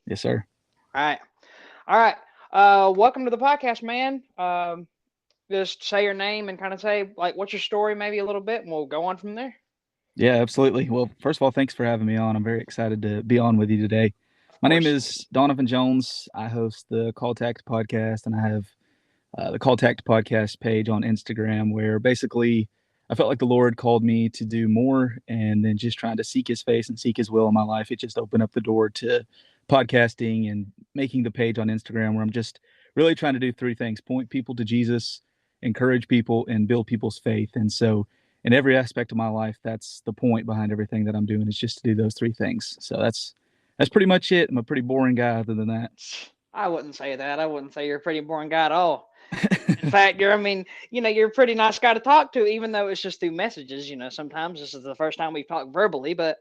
Yes, sir. All right. All right. Welcome to the podcast, man. Just say your name and kind of say like what's your story, maybe a little bit, and we'll go on from there. Yeah, absolutely. Well, first of all, thanks for having me on. I'm very excited to be on with you today. Of My name course. is Donovan Jones. I host the Call Tact podcast, and I have the Call Tact podcast page on Instagram, where basically I felt like the Lord called me to do more, and then just trying to seek His face and seek His will in my life. It just opened up the door to podcasting and making the page on Instagram, where I'm just really trying to do three things: point people to Jesus, encourage people, and build people's faith. And so, in every aspect of my life, that's the point behind everything that I'm doing, is just to do those three things. So that's pretty much it. I'm a pretty boring guy other than that. I wouldn't say that. I wouldn't say you're a pretty boring guy at all. In fact, you're a pretty nice guy to talk to, even though it's just through messages. Sometimes this is the first time we've talked verbally, but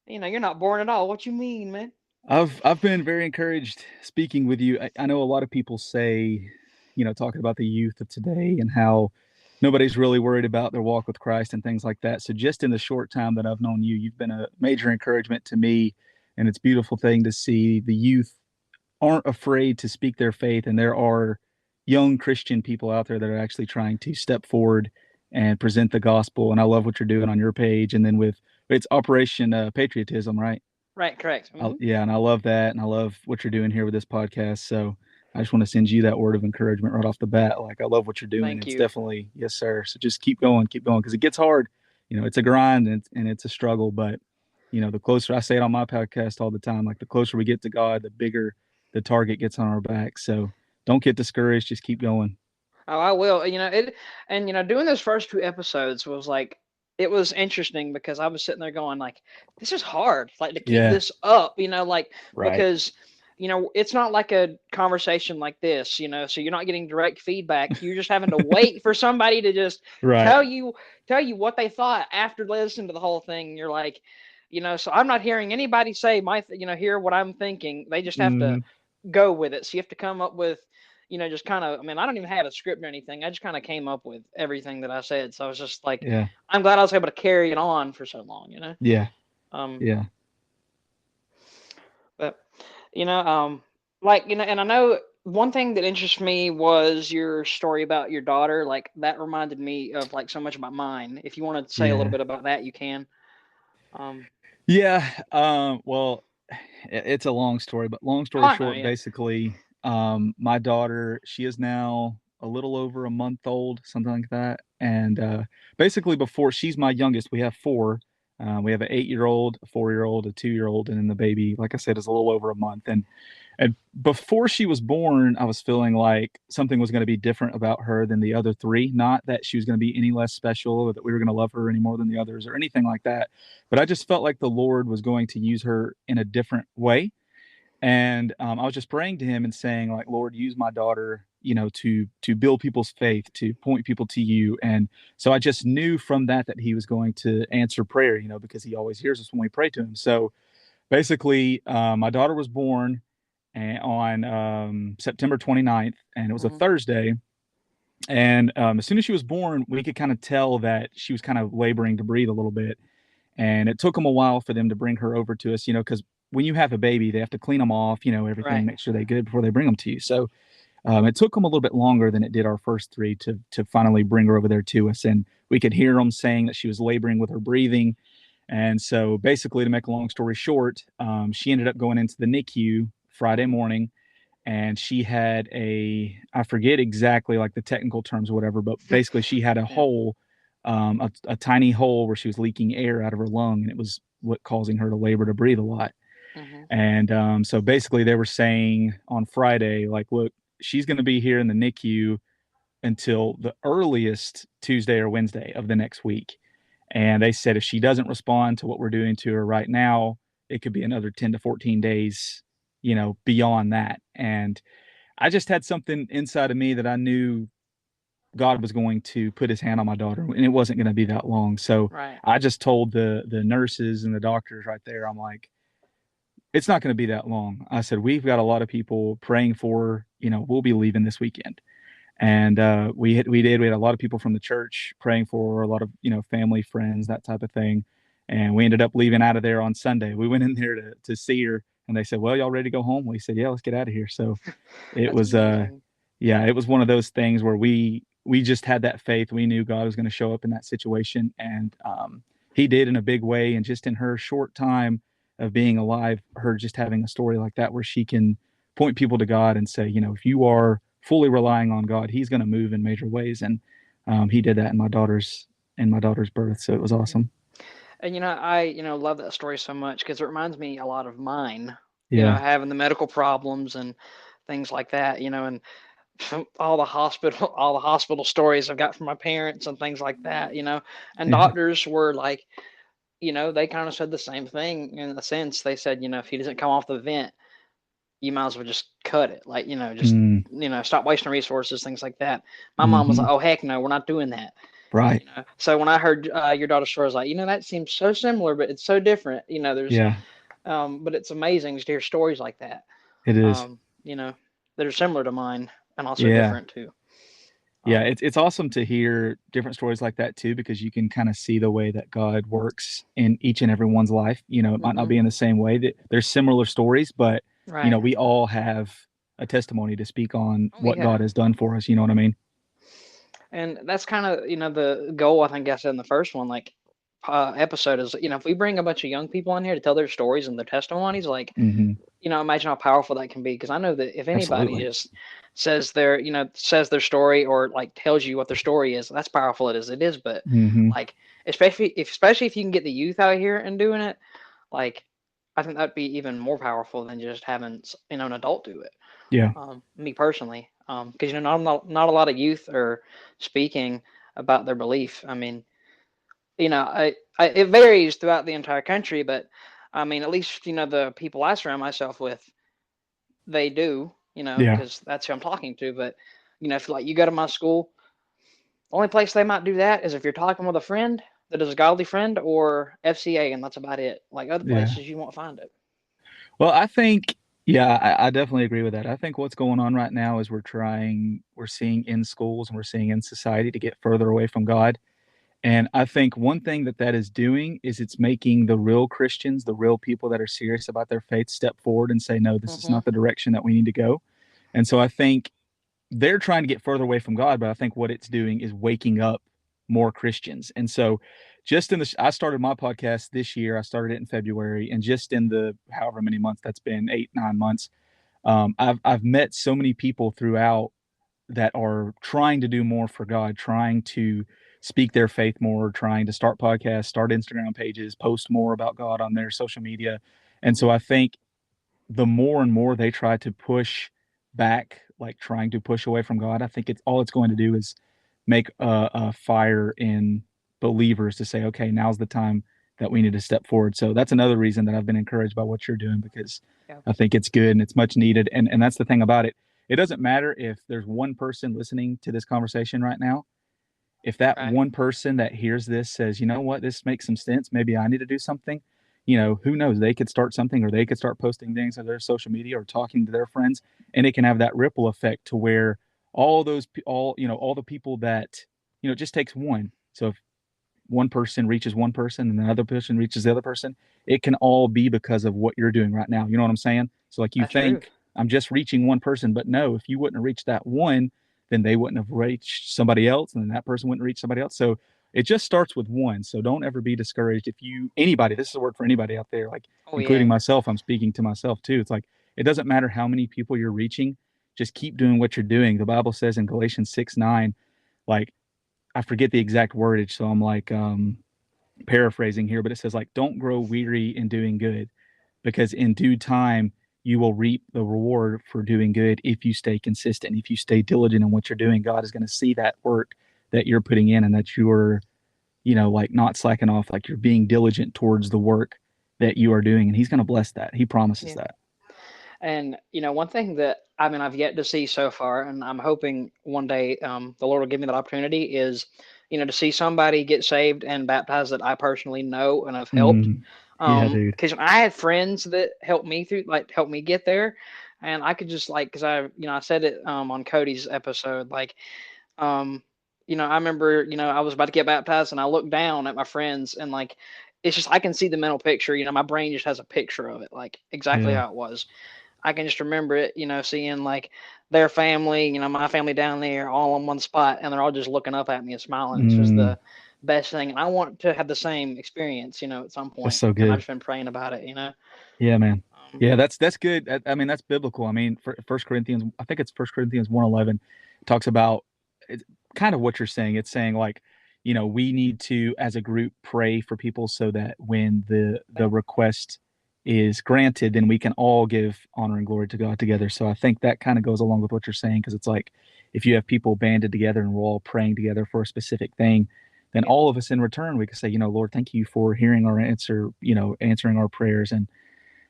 you're not boring at all. What you mean, man? I've been very encouraged speaking with you. I know a lot of people say, talking about the youth of today and how nobody's really worried about their walk with Christ and things like that. So just in the short time that I've known you, you've been a major encouragement to me, and it's a beautiful thing to see the youth aren't afraid to speak their faith, and there are young Christian people out there that are actually trying to step forward and present the gospel. And I love what you're doing on your page, and then with it's Operation Patriotism, right? Right, correct. Yeah, and I love that, and I love what you're doing here with this podcast. So I just want to send you that word of encouragement right off the bat. Like, I love what you're doing. Thank It's you. definitely yes, sir. So just keep going, because it gets hard. It's a grind, and it's a struggle. But the closer, I say it on my podcast all the time, like the closer we get to God, the bigger the target gets on our back. So don't get discouraged. Just keep going. Oh, I will. And doing those first two episodes was like, it was interesting because I was sitting there going like, this is hard, like to keep Yeah. this up, like Right. because it's not like a conversation like this, so you're not getting direct feedback. You're just having to wait for somebody to just Right. tell you tell you what they thought after listening to the whole thing. And you're like, so I'm not hearing anybody say hear what I'm thinking. They just have to Hmm. go with it. So you have to come up with, just kind of, I mean, I don't even have a script or anything. I just kind of came up with everything that I said. So I was just like, Yeah. I'm glad I was able to carry it on for so long. Yeah. Um, Yeah. but, you know, um, and I know one thing that interests me was your story about your daughter. Like that reminded me of like so much about mine. If you want to say a little Yeah. bit about that, you can. Um, Yeah. Well, it's a long story, but long oh, story I know, short, yeah. basically, my daughter, she is now a little over a month old, something like that. And basically, before she's my youngest, we have four. We have an 8-year old, a 4-year old, a 2-year old, and then the baby, like I said, is a little over a month. And before she was born, I was feeling like something was going to be different about her than the other three. Not that she was going to be any less special or that we were going to love her any more than the others or anything like that. But I just felt like the Lord was going to use her in a different way. And I was just praying to Him and saying, like, Lord, use my daughter, to build people's faith, to point people to you. And so I just knew from that He was going to answer prayer, because He always hears us when we pray to Him. So basically, my daughter was born on September 29th, and it was a Hmm. Thursday. And as soon as she was born, we could kind of tell that she was kind of laboring to breathe a little bit. And it took them a while for them to bring her over to us, because when you have a baby, they have to clean them off, everything, Right. make sure they're good before they bring them to you. So it took them a little bit longer than it did our first three to finally bring her over there to us. And we could hear them saying that she was laboring with her breathing. And so basically, to make a long story short, she ended up going into the NICU Friday Hmm. morning, and she had I forget exactly like the technical terms or whatever, but basically she had a Yeah. hole, a tiny hole where she was leaking air out of her lung, and it was what causing her to labor to breathe a lot. Hmm. And so basically they were saying on Friday, like, look, she's going to be here in the NICU until the earliest Tuesday or Wednesday of the next week. And they said if she doesn't respond to what we're doing to her right now, it could be another 10 to 14 days, beyond that. And I just had something inside of me that I knew God was going to put His hand on my daughter, and it wasn't going to be that long. So Right. I just told the nurses and the doctors right there, I'm like, it's not going to be that long. I said, we've got a lot of people praying for her. We'll be leaving this weekend. And we had a lot of people from the church praying for her, a lot of family, friends, that type of thing. And we ended up leaving out of there on Sunday. We went in there to see her and they said, "Well, y'all ready to go home?" We said, "Yeah, let's get out of here." So it That's was amazing. yeah, it was one of those things where we just had that faith. We knew God was going to show up in that situation, and He did in a big way. And just in her short time of being alive, her just having a story like that where she can point people to God and say, if you are fully relying on God, He's going to move in major ways. And He did that in my daughter's birth. So it was Mhm. awesome. And I love that story so much because it reminds me a lot of mine. Yeah. Having the medical problems and things like that. And all the hospital stories I've got from my parents and things like that. And Yeah. doctors were like, they kind of said the same thing in a sense. They said, if he doesn't come off the vent, you might as well just cut it. Like, just Mm, stop wasting resources, things like that. My mom was hmm. like, "Oh heck no, we're not doing that." Right. So when I heard your daughter's story, I was like, that seems so similar, but it's so different. There's Yeah, but it's amazing to hear stories like that. it is. Um, you know, that are similar to mine and also Yeah. different too. Yeah, Um, it's awesome to hear different stories like that too, because you can kind of see the way that God works in each and everyone's life. It might not mhm, be in the same way that there's similar stories, but right. we all have a testimony to speak on Oh what yeah. God has done for us. You know what I mean? And that's kind of the goal I think I said in the first one, like episode is if we bring a bunch of young people in here to tell their stories and their testimonies, like Hmm. imagine how powerful that can be. Because I know that if anybody Absolutely. just says their story or like tells you what their story is, that's powerful. It is, but Hmm. like especially if you can get the youth out here and doing it, like I think that'd be even more powerful than just having an adult do it. Yeah. Me personally, because not a lot of youth are speaking about their belief. I mean, it varies throughout the entire country, but I mean, at least the people I surround myself with, they do. Yeah. Because that's who I'm talking to. But if like you go to my school, the only place they might do that is if you're talking with a friend that is a godly friend or FCA, and that's about it. Like other Yeah. places, you won't find it. Well, I think, yeah, I definitely agree with that. I think what's going on right now is we're seeing in schools and we're seeing in society to get further away from God. And I think one thing that is doing is it's making the real Christians, the real people that are serious about their faith, step forward and say, no, this is Hmm. not the direction that we need to go. And so I think they're trying to get further away from God, but I think what it's doing is waking up more Christians. And so just I started my podcast this year. I started it in February, and just in the however many months that's been, 8, 9 months, I've met so many people throughout that are trying to do more for God, trying to speak their faith more, trying to start podcasts, start Instagram pages, post more about God on their social media. And so Hmm. I think the more and more they try to push back, like trying to push away from God, I think it's going to do is make a fire in believers to say, okay, now's the time that we need to step forward. So that's another reason that I've been encouraged by what you're doing, because Yeah. I think it's good and it's much needed. And that's the thing about it. It doesn't matter if there's one person listening to this conversation right now. If that Right. one person that hears this says, you know what, this makes some sense, maybe I need to do something, who knows? They could start something, or they could start posting things on their social media or talking to their friends, and it can have that ripple effect to where all the people that, it just takes one. So if one person reaches one person and another person reaches the other person, it can all be because of what you're doing right now. You know what I'm saying? So like you That's true. think I'm just reaching one person, but no, if you wouldn't have reached that one, then they wouldn't have reached somebody else, and then that person wouldn't reach somebody else. So it just starts with one. So don't ever be discouraged. If anybody, this is a word for anybody out there, like Oh including yeah. myself, I'm speaking to myself too. It's like it doesn't matter how many people you're reaching, just keep doing what you're doing. The Bible says in Galatians 6:9, like I forget the exact wordage, so I'm like paraphrasing here, but it says like, don't grow weary in doing good, because in due time you will reap the reward for doing good if you stay consistent, if you stay diligent in what you're doing. God is going to see that work that you're putting in, and that you're, like not slacking off, like you're being diligent towards the work that you are doing, and He's going to bless that. He promises Yeah. that. And one thing that I mean I've yet to see so far, and I'm hoping one day the Lord will give me that opportunity, is to see somebody get saved and baptized that I personally know and have helped. Mm, yeah, dude. Because I had friends that helped me helped me get there, and I could just like because I said it on Cody's episode like I remember I was about to get baptized and I looked down at my friends and like it's just I can see the mental picture. My brain just has a picture of it, like exactly Yeah. how it was. I can just remember it, seeing like their family, my family down there, all on one spot, and they're all just looking up at me and smiling. It's just Mm, the best thing, and I want to have the same experience, at some that's point. so And I've good. just been praying about it. Yeah, man. Um, Yeah, that's good. I mean, that's biblical. I mean, for First Corinthians, I think it's First Corinthians 1:11 talks about it's kind of what you're saying. It's saying like, we need to as a group pray for people so that when the request is granted, then we can all give honor and glory to God together. So I think that kind of goes along with what you're saying because it's like if you have people banded together and we're all praying together for a specific thing, then yeah, all of us in return we can say, Lord, thank you for hearing our answer, answering our prayers. And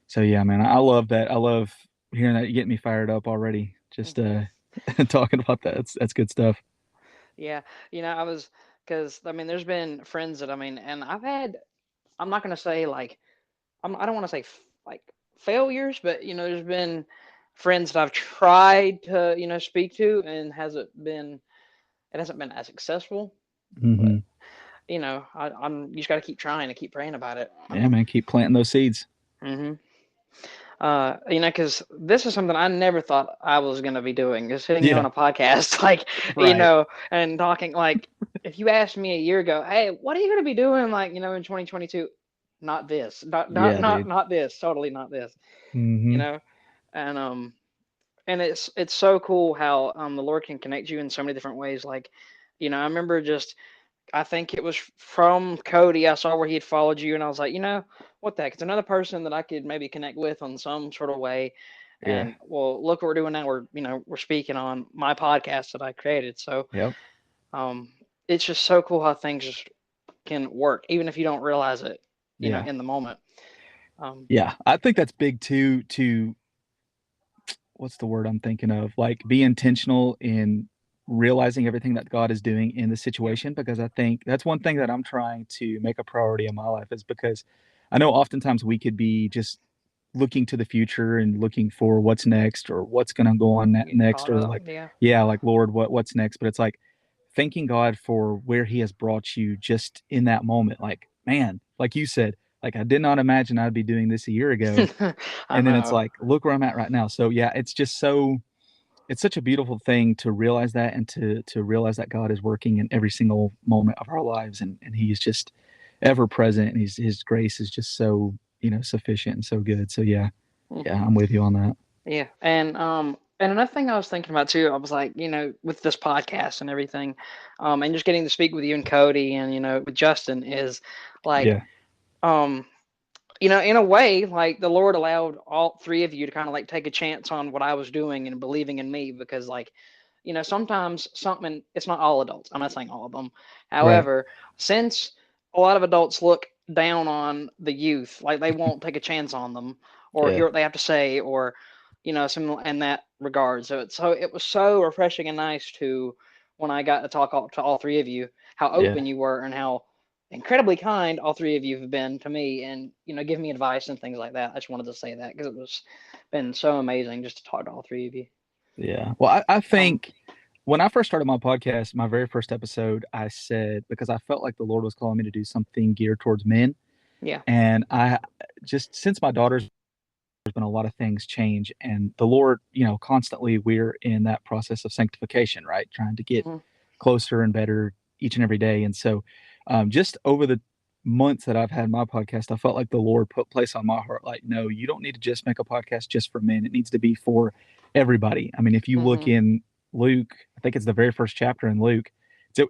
so yeah, man, I love that. I love hearing that. You get me fired up already. Just hmm talking about that. That's good stuff. yeah. I was because I mean, there's been friends that and I've had. I'm not gonna say like I don't want to say like failures, but there's been friends that I've tried to speak to and it hasn't been as successful. But Hmm. I'm you just got to keep trying to keep praying about it. Yeah, man, keep planting those seeds. Hmm because this is something I never thought I was gonna be doing, is sitting here on Yeah, a podcast, like right. and talking. Like, if you asked me a year ago, hey, what are you gonna be doing, like in 2022? Not this, Yeah, dude. not this, totally not this. You Hmm. know, and it's so cool how the Lord can connect you in so many different ways. Like, I remember just I think it was from Cody. I saw where he had followed you, and I was like, what the heck? It's another person that I could maybe connect with on some sort of way. Yeah. And well, look what we're doing now. We're speaking on my podcast that I created. So Yep. um, it's just so cool how things just can work, even if you don't realize it, Yeah. in the moment. Um, Yeah. I think that's big too. To what's the word I'm thinking of? Like be intentional in realizing everything that God is doing in the yeah. situation because I think that's one thing that I'm trying to make a priority in my life is because I know oftentimes we could be just looking to the future and looking for what's next or what's going to go on Getting next caught or up. like Yeah. yeah like Lord what's next, but it's like thanking God for where he has brought you just in that moment, like man, like you said, like I did not imagine I'd be doing this a year ago, I and then it's know. like look where I'm at right now. So yeah, it's just so it's such a beautiful thing to realize that and to realize that God is working in every single moment of our lives, and he's just ever present, and his grace is just so sufficient and so good. So yeah, yeah, Hmm I'm with you on that. Yeah, and another thing I was thinking about too, I was like, with this podcast and everything, and just getting to speak with you and Cody and with Justin is like, Yeah, um, in a way, like the Lord allowed all three of you to kind of like take a chance on what I was doing and believing in me because like, sometimes something, it's not all adults. I'm not saying all of them. right. However, since a lot of adults look down on the youth, like they won't take a chance on them or Yeah, hear what they have to say or, some in that regard. So it was so refreshing and nice to when I got to talk to all three of you, how yeah, open you were and how incredibly kind all three of you have been to me and giving me advice and things like that. I just wanted to say that because it was been so amazing just to talk to all three of you. yeah. Well, I Um, think when I first started my podcast, my very first episode, I said because I felt like the Lord was calling me to do something geared towards men, yeah. and I just since my daughter's there's been a lot of things change, and the Lord, constantly we're in that process of sanctification, right, trying to get hmm closer and better each and every day. And so just over the months that I've had my podcast, I felt like the Lord put place on my heart like, no, you don't need to just make a podcast just for men, it needs to be for everybody. I mean, if you look hmm in Luke, I think it's the very first chapter in Luke,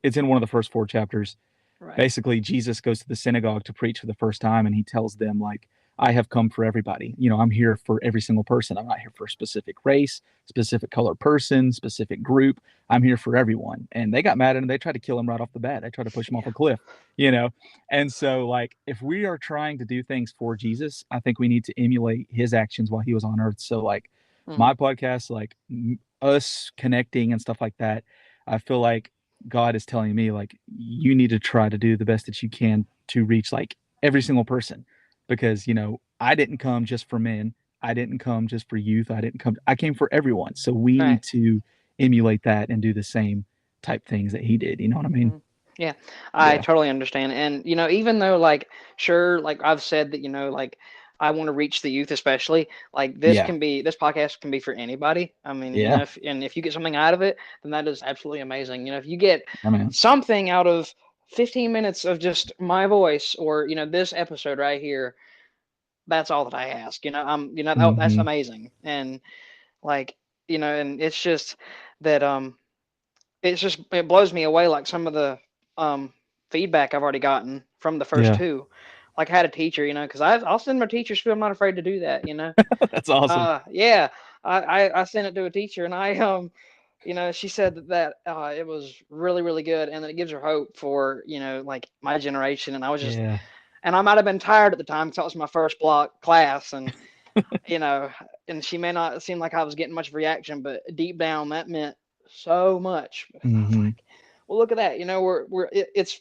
it's in one of the first four chapters. Right. Basically Jesus goes to the synagogue to preach for the first time, and he tells them like, I have come for everybody. I'm here for every single person. I'm not here for a specific race, specific color person, specific group. I'm here for everyone. And they got mad at him. They tried to kill him right off the bat. They tried to push him off Yeah. a cliff, you know? And so like if we are trying to do things for Jesus, I think we need to emulate his actions while he was on earth. So like hmm my podcast, like us connecting and stuff like that, I feel like God is telling me like you need to try to do the best that you can to reach like every single person, because I didn't come just for men, I didn't come just for youth, I came for everyone. So we Right. need to emulate that and do the same type things that he did, you know what I mean? hmm Yeah, I Yeah. totally understand. And, even though, like, sure, like I've said that, like, I want to reach the youth, especially, like, Yeah. this podcast can be for anybody. I mean, Yeah. if you get something out of it, then that is absolutely amazing. If you get I mean, something out of 15 minutes of just my voice or, this episode right here, that's all that I ask. That's hmm amazing. And, like, and it's just that, it blows me away like some of the um feedback I've already gotten from the first yeah, two. Like I had a teacher, because I'll send my teachers too. I'm not afraid to do that. that's awesome. Yeah, I sent it to a teacher, and she said that it was really really good, and that it gives her hope for like my generation. And Yeah. I might have been tired at the time because that was my first block class, and you know, and she may not seem like I was getting much reaction, but deep down that meant so much. I was hmm like, well, look at that. It's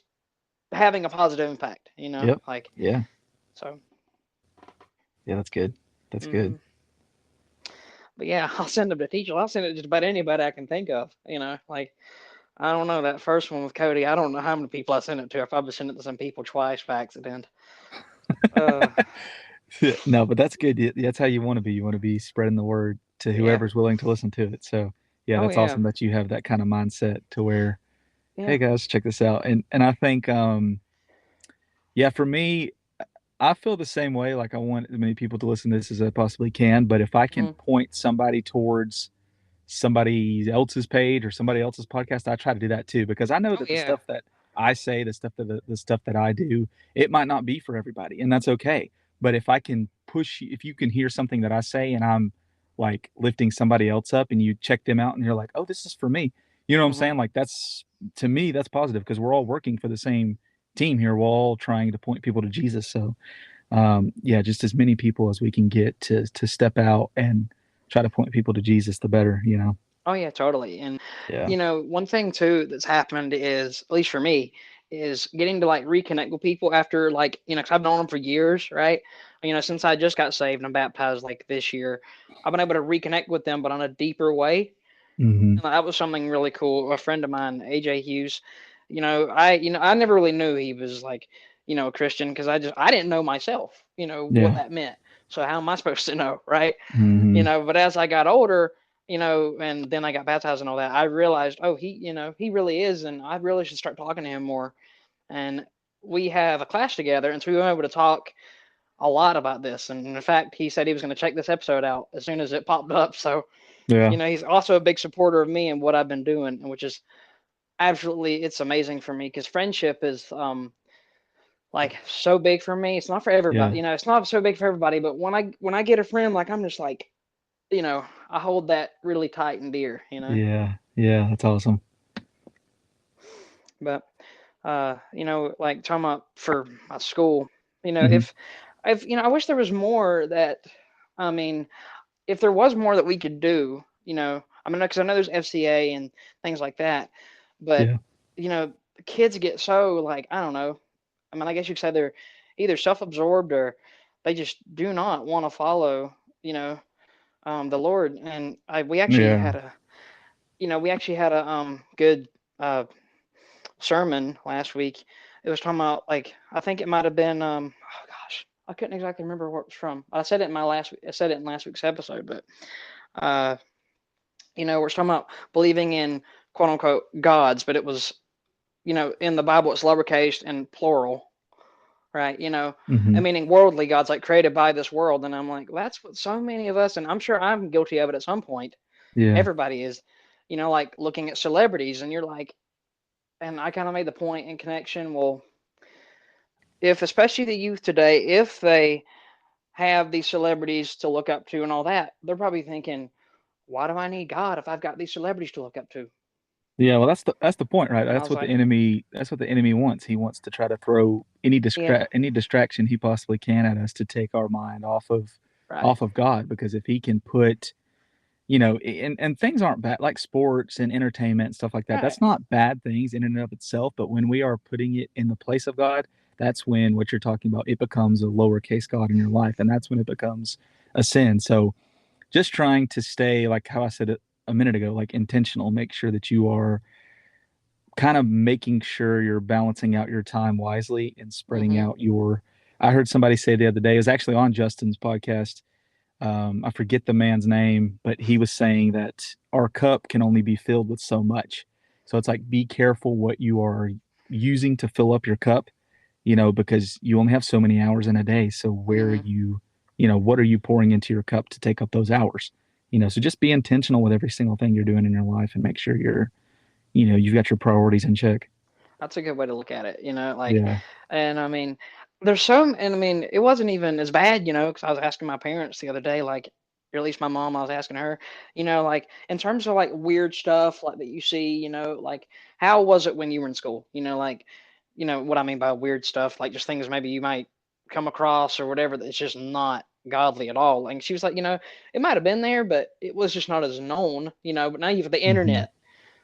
having a positive impact. Yep. Like Yeah. so. Yeah. That's good. That's good. hmm But yeah, I'll send them to teachers. I'll send it to just about anybody I can think of. Like I don't know that first one with Cody. I don't know how many people I sent it to. I probably sent it to some people twice by accident. Uh, No, but that's good. That's how you want to be. You want to be spreading the word to yeah. whoever's willing to listen to it. So, yeah, Oh that's yeah. awesome that you have that kind of mindset to where, Yeah. hey guys, check this out. And I think, yeah, for me, I feel the same way. Like I want as many people to listen to this as I possibly can. But if I can hmm point somebody towards somebody else's page or somebody else's podcast, I try to do that too because I know Oh that the yeah. stuff that I say, the stuff that I do, it might not be for everybody, and that's okay. But if I can push, if you can hear something that I say and I'm like lifting somebody else up, and you check them out, and you're like, oh, this is for me. You know what I'm hmm saying? Like that's to me, that's positive because we're all working for the same team here. We're all trying to point people to Jesus. So yeah, just as many people as we can get to step out and try to point people to Jesus, the better. Oh yeah, totally. And Yeah. one thing too that's happened is, at least for me, is getting to like reconnect with people after like, 'cause I've known them for years, right? Since I just got saved and baptized like this year, I've been able to reconnect with them, but on a deeper way. hmm And that was something really cool. A friend of mine, AJ Hughes, I never really knew he was like, a Christian because I didn't know myself, what Yeah. that meant. So how am I supposed to know, right? hmm But as I got older, and then I got baptized and all that, I realized, oh, he really is, and I really should start talking to him more. And we have a class together, and so we were able to talk a lot about this. And in fact, he said he was going to check this episode out as soon as it popped up. So, Yeah. he's also a big supporter of me and what I've been doing, which is absolutely, it's amazing for me because friendship is like so big for me. It's not for Yeah. everybody, it's not so big for everybody, but when I get a friend, like I'm just like, I hold that really tight and dear. Yeah. Yeah. That's awesome. But like talking about for my school, hmm if I wish there was more that, I mean, if there was more that we could do, I mean, because I know there's FCA and things like that, but Yeah. the kids get so like, I don't know. I mean, I guess you could say they're either self-absorbed or they just do not want to follow, you know, the Lord. And Yeah. we actually had a good uh sermon last week. It was talking about like I think it might have been oh gosh, I couldn't exactly remember where it was from. I said it in last week's episode, but uh we're talking about believing in quote unquote gods, but it was in the Bible it's lowercase and plural, right? hmm and meaning worldly gods like created by this world. And I'm like, well, that's what so many of us, and I'm sure I'm guilty of it at some point. Yeah. Everybody is, like looking at celebrities, and you're like, and I kind of made the point in connection. Well, if especially the youth today, if they have these celebrities to look up to and all that, they're probably thinking, why do I need God if I've got these celebrities to look up to? Yeah. Well, that's the point, right? And I That's was what the like, enemy. That's what the enemy wants. He wants to try to throw yeah, any distraction he possibly can at us to take our mind right, off of God. Because if he can put, and things aren't bad, like sports and entertainment and stuff like that. right, That's not bad things in and of itself. But when we are putting it in the place of God, that's when what you're talking about, it becomes a lowercase God in your life, and that's when it becomes a sin. So just trying to stay, like how I said it a minute ago, like intentional. Make sure that you are kind of making sure you're balancing out your time wisely and spreading Mm-hmm. out your. I heard somebody say the other day, it was actually on Justin's podcast. I forget the man's name, but he was saying that our cup can only be filled with so much. So it's like, be careful what you are using to fill up your cup, because you only have so many hours in a day. So where Mm-hmm. what are you pouring into your cup to take up those hours? So just be intentional with every single thing you're doing in your life and make sure you've got your priorities in check. That's a good way to look at it, like, Yeah. and I mean, there's some, and I mean, it wasn't even as bad, because I was asking my parents the other day, like, or at least my mom, I was asking her, like, in terms of like weird stuff like that you see, like, how was it when you were in school? Like, what I mean by weird stuff, like just things maybe you might come across or whatever that's just not godly at all. And she was like, it might have been there, but it was just not as known, but now you have the Hmm. internet.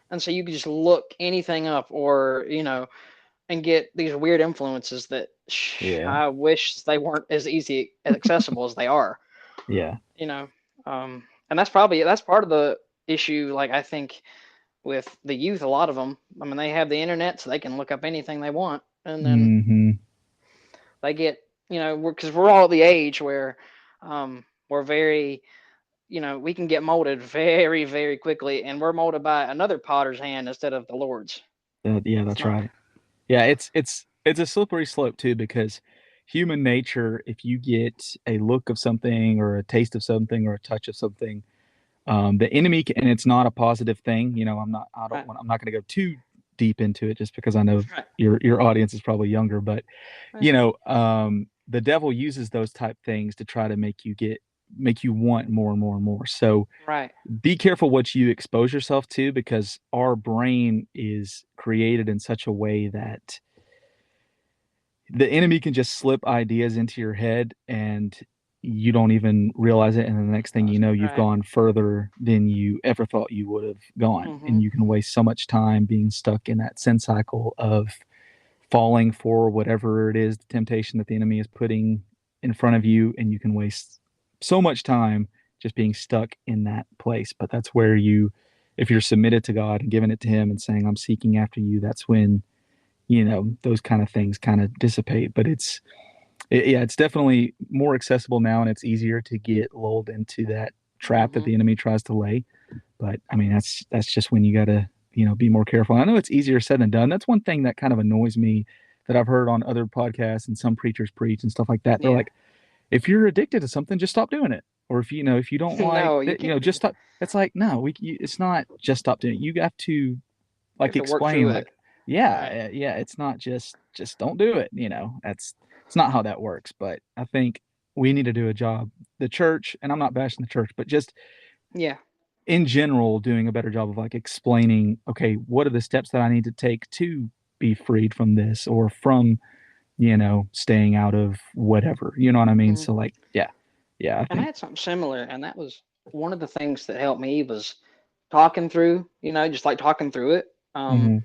And so you can just look anything up or, and get these weird influences that Yeah. I wish they weren't as easy accessible as they are, Yeah. you know. And that's part of the issue. Like I think with the youth, a lot of them, I mean, they have the internet, so they can look up anything they want, and then Hmm. they get, because we're all at the age where we're very, we can get molded very, very quickly, and we're molded by another potter's hand instead of the Lord's. Yeah, It's that's not right. Yeah, it's a slippery slope too, because human nature, if you get a look of something or a taste of something or a touch of something, the enemy and it's not a positive thing. right, I'm not going to go too deep into it just because I know right, your audience is probably younger, but yeah, the devil uses those type things to try to make you want more and more and more. So right. be careful what you expose yourself to, because our brain is created in such a way that the enemy can just slip ideas into your head and you don't even realize it, and the next thing you know, you've Right. gone further than you ever thought you would have gone, and Mhm. you can waste so much time being stuck in that sin cycle of falling for whatever it is, the temptation that the enemy is putting in front of you, and you can waste so much time just being stuck in that place. But that's where if you're submitted to God and giving it to him and saying, I'm seeking after you, that's when those kind of things kind of dissipate. But yeah, it's definitely more accessible now, and it's easier to get lulled into that trap that Mhm. the enemy tries to lay. But I mean, that's just when you got to be more careful. I know it's easier said than done. That's one thing that kind of annoys me, that I've heard on other podcasts and some preachers preach and stuff like that. They're Yeah. like, if you're addicted to something, just stop doing it. Or if you don't like No, you that, can't just be. stop. It's like, no, it's not just stop doing it. You have to You like have to work through explain, it. like, yeah, Right. yeah, it's not just don't do it. That's it's not how that works. But I think we need to do a job, the church, and I'm not bashing the church, but just Yeah. in general, doing a better job of like explaining, okay, what are the steps that I need to take to be freed from this, or from staying out of whatever, you know what I mean? Mhm. So like, yeah, yeah, I And I think. had something similar, and that was one of the things that helped me was talking through, just like talking through it, Hmm.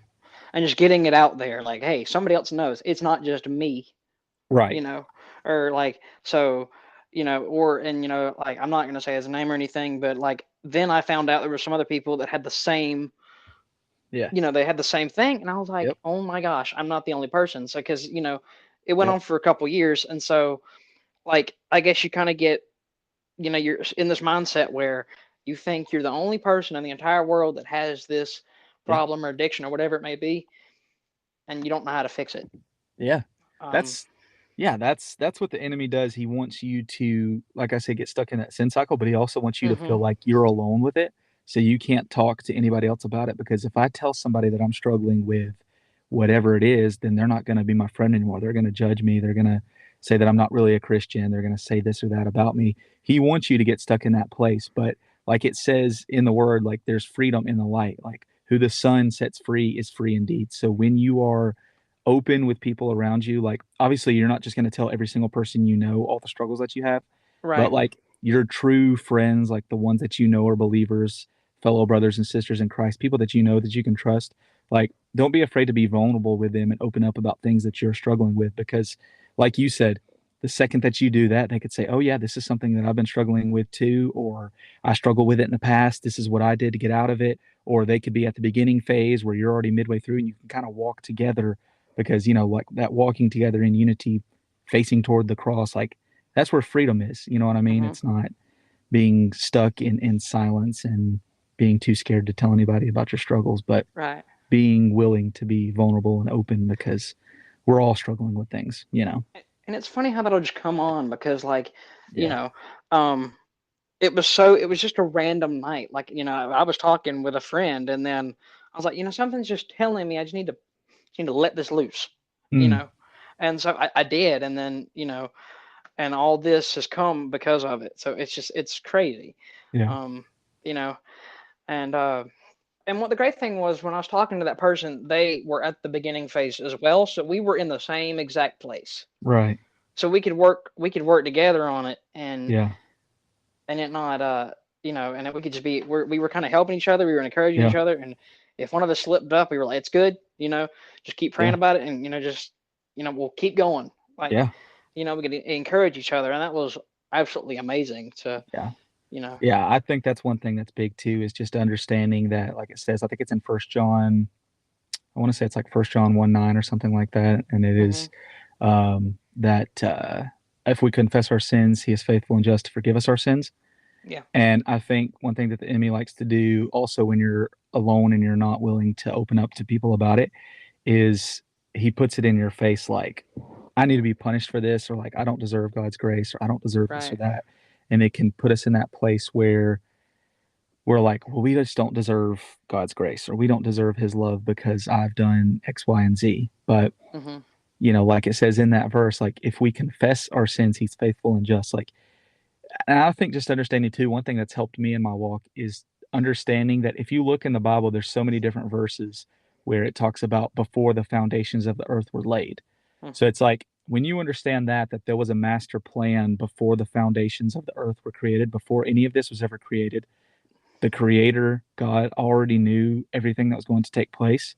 and just getting it out there. Like, hey, somebody else knows. It's not just me, you Right. know, or like so, or and like I'm not gonna say his name or anything, but like then I found out there were some other people that had the same Yeah. they had the same thing, and I was like, Yep. oh my gosh, I'm not the only person. So because it went Yep. on for a couple years, and so like I guess you kind of get you're in this mindset where you think you're the only person in the entire world that has this Yeah. problem or addiction or whatever it may be, and you don't know how to fix it. Yeah. Um, That's yeah, that's what the enemy does. He wants you to, like I said, get stuck in that sin cycle, but he also wants you to feel hmm like you're alone with it. So you can't talk to anybody else about it, because if I tell somebody that I'm struggling with whatever it is, then they're not going to be my friend anymore. They're going to judge me. They're going to say that I'm not really a Christian. They're going to say this or that about me. He wants you to get stuck in that place. But like it says in the word, like there's freedom in the light. Like who the Son sets free is free indeed. So when you are open with people around you, like obviously you're not just going to tell every single person all the struggles that you have, but right. like your true friends, like the ones that are believers, fellow brothers and sisters in Christ, people that that you can trust, like don't be afraid to be vulnerable with them and open up about things that you're struggling with, because like you said, the second that you do that, they could say, oh yeah, this is something that I've been struggling with too, or I struggled with it in the past. This is what I did to get out of it. Or they could be at the beginning phase where you're already midway through and you can kind of walk together because, like that walking together in unity, facing toward the cross, like that's where freedom is. You know what I mean? Hmm. It's not being stuck in silence and being too scared to tell anybody about your struggles, but Right. being willing to be vulnerable and open because we're all struggling with things. And it's funny how that'll just come on because, like, you Yeah. know, um, it was just a random night. Like, I was talking with a friend, and then I was like, something's just telling me I just need to let this loose, you Mm, know. And so I did, and then and all this has come because of it. So it's crazy, yeah. um, you know. And what the great thing was when I was talking to that person, they were at the beginning phase as well. So we were in the same exact place. Right. So we could work together on it, Yeah. and it not and then we could just we were kind of helping each other, we were encouraging Yeah. each other, and if one of us slipped up, we were like, it's good, just keep praying Yeah. about it, and just we'll keep going, like, Yeah. we could encourage each other, and that was absolutely amazing to Yeah. you know Yeah. I think that's one thing that's big too is just understanding that, like it says, I think it's in First John. I want to say it's like First John 1:9 or something like that, and it hmm is that if we confess our sins, He is faithful and just to forgive us our sins. yeah. And I think one thing that the enemy likes to do also when you're alone and you're not willing to open up to people about it is he puts it in your face like, I need to be punished for this, or like, I don't deserve God's grace, or I don't deserve this or Right. that. And it can put us in that place where we're like, well, we just don't deserve God's grace, or we don't deserve his love because I've done X, Y, and Z. But, hmm like it says in that verse, like, if we confess our sins, he's faithful and just. Like, and I think just understanding too, one thing that's helped me in my walk is understanding that if you look in the Bible, there's so many different verses where it talks about before the foundations of the earth were laid. So it's like when you understand that there was a master plan before the foundations of the earth were created, before any of this was ever created, the creator, God, already knew everything that was going to take place.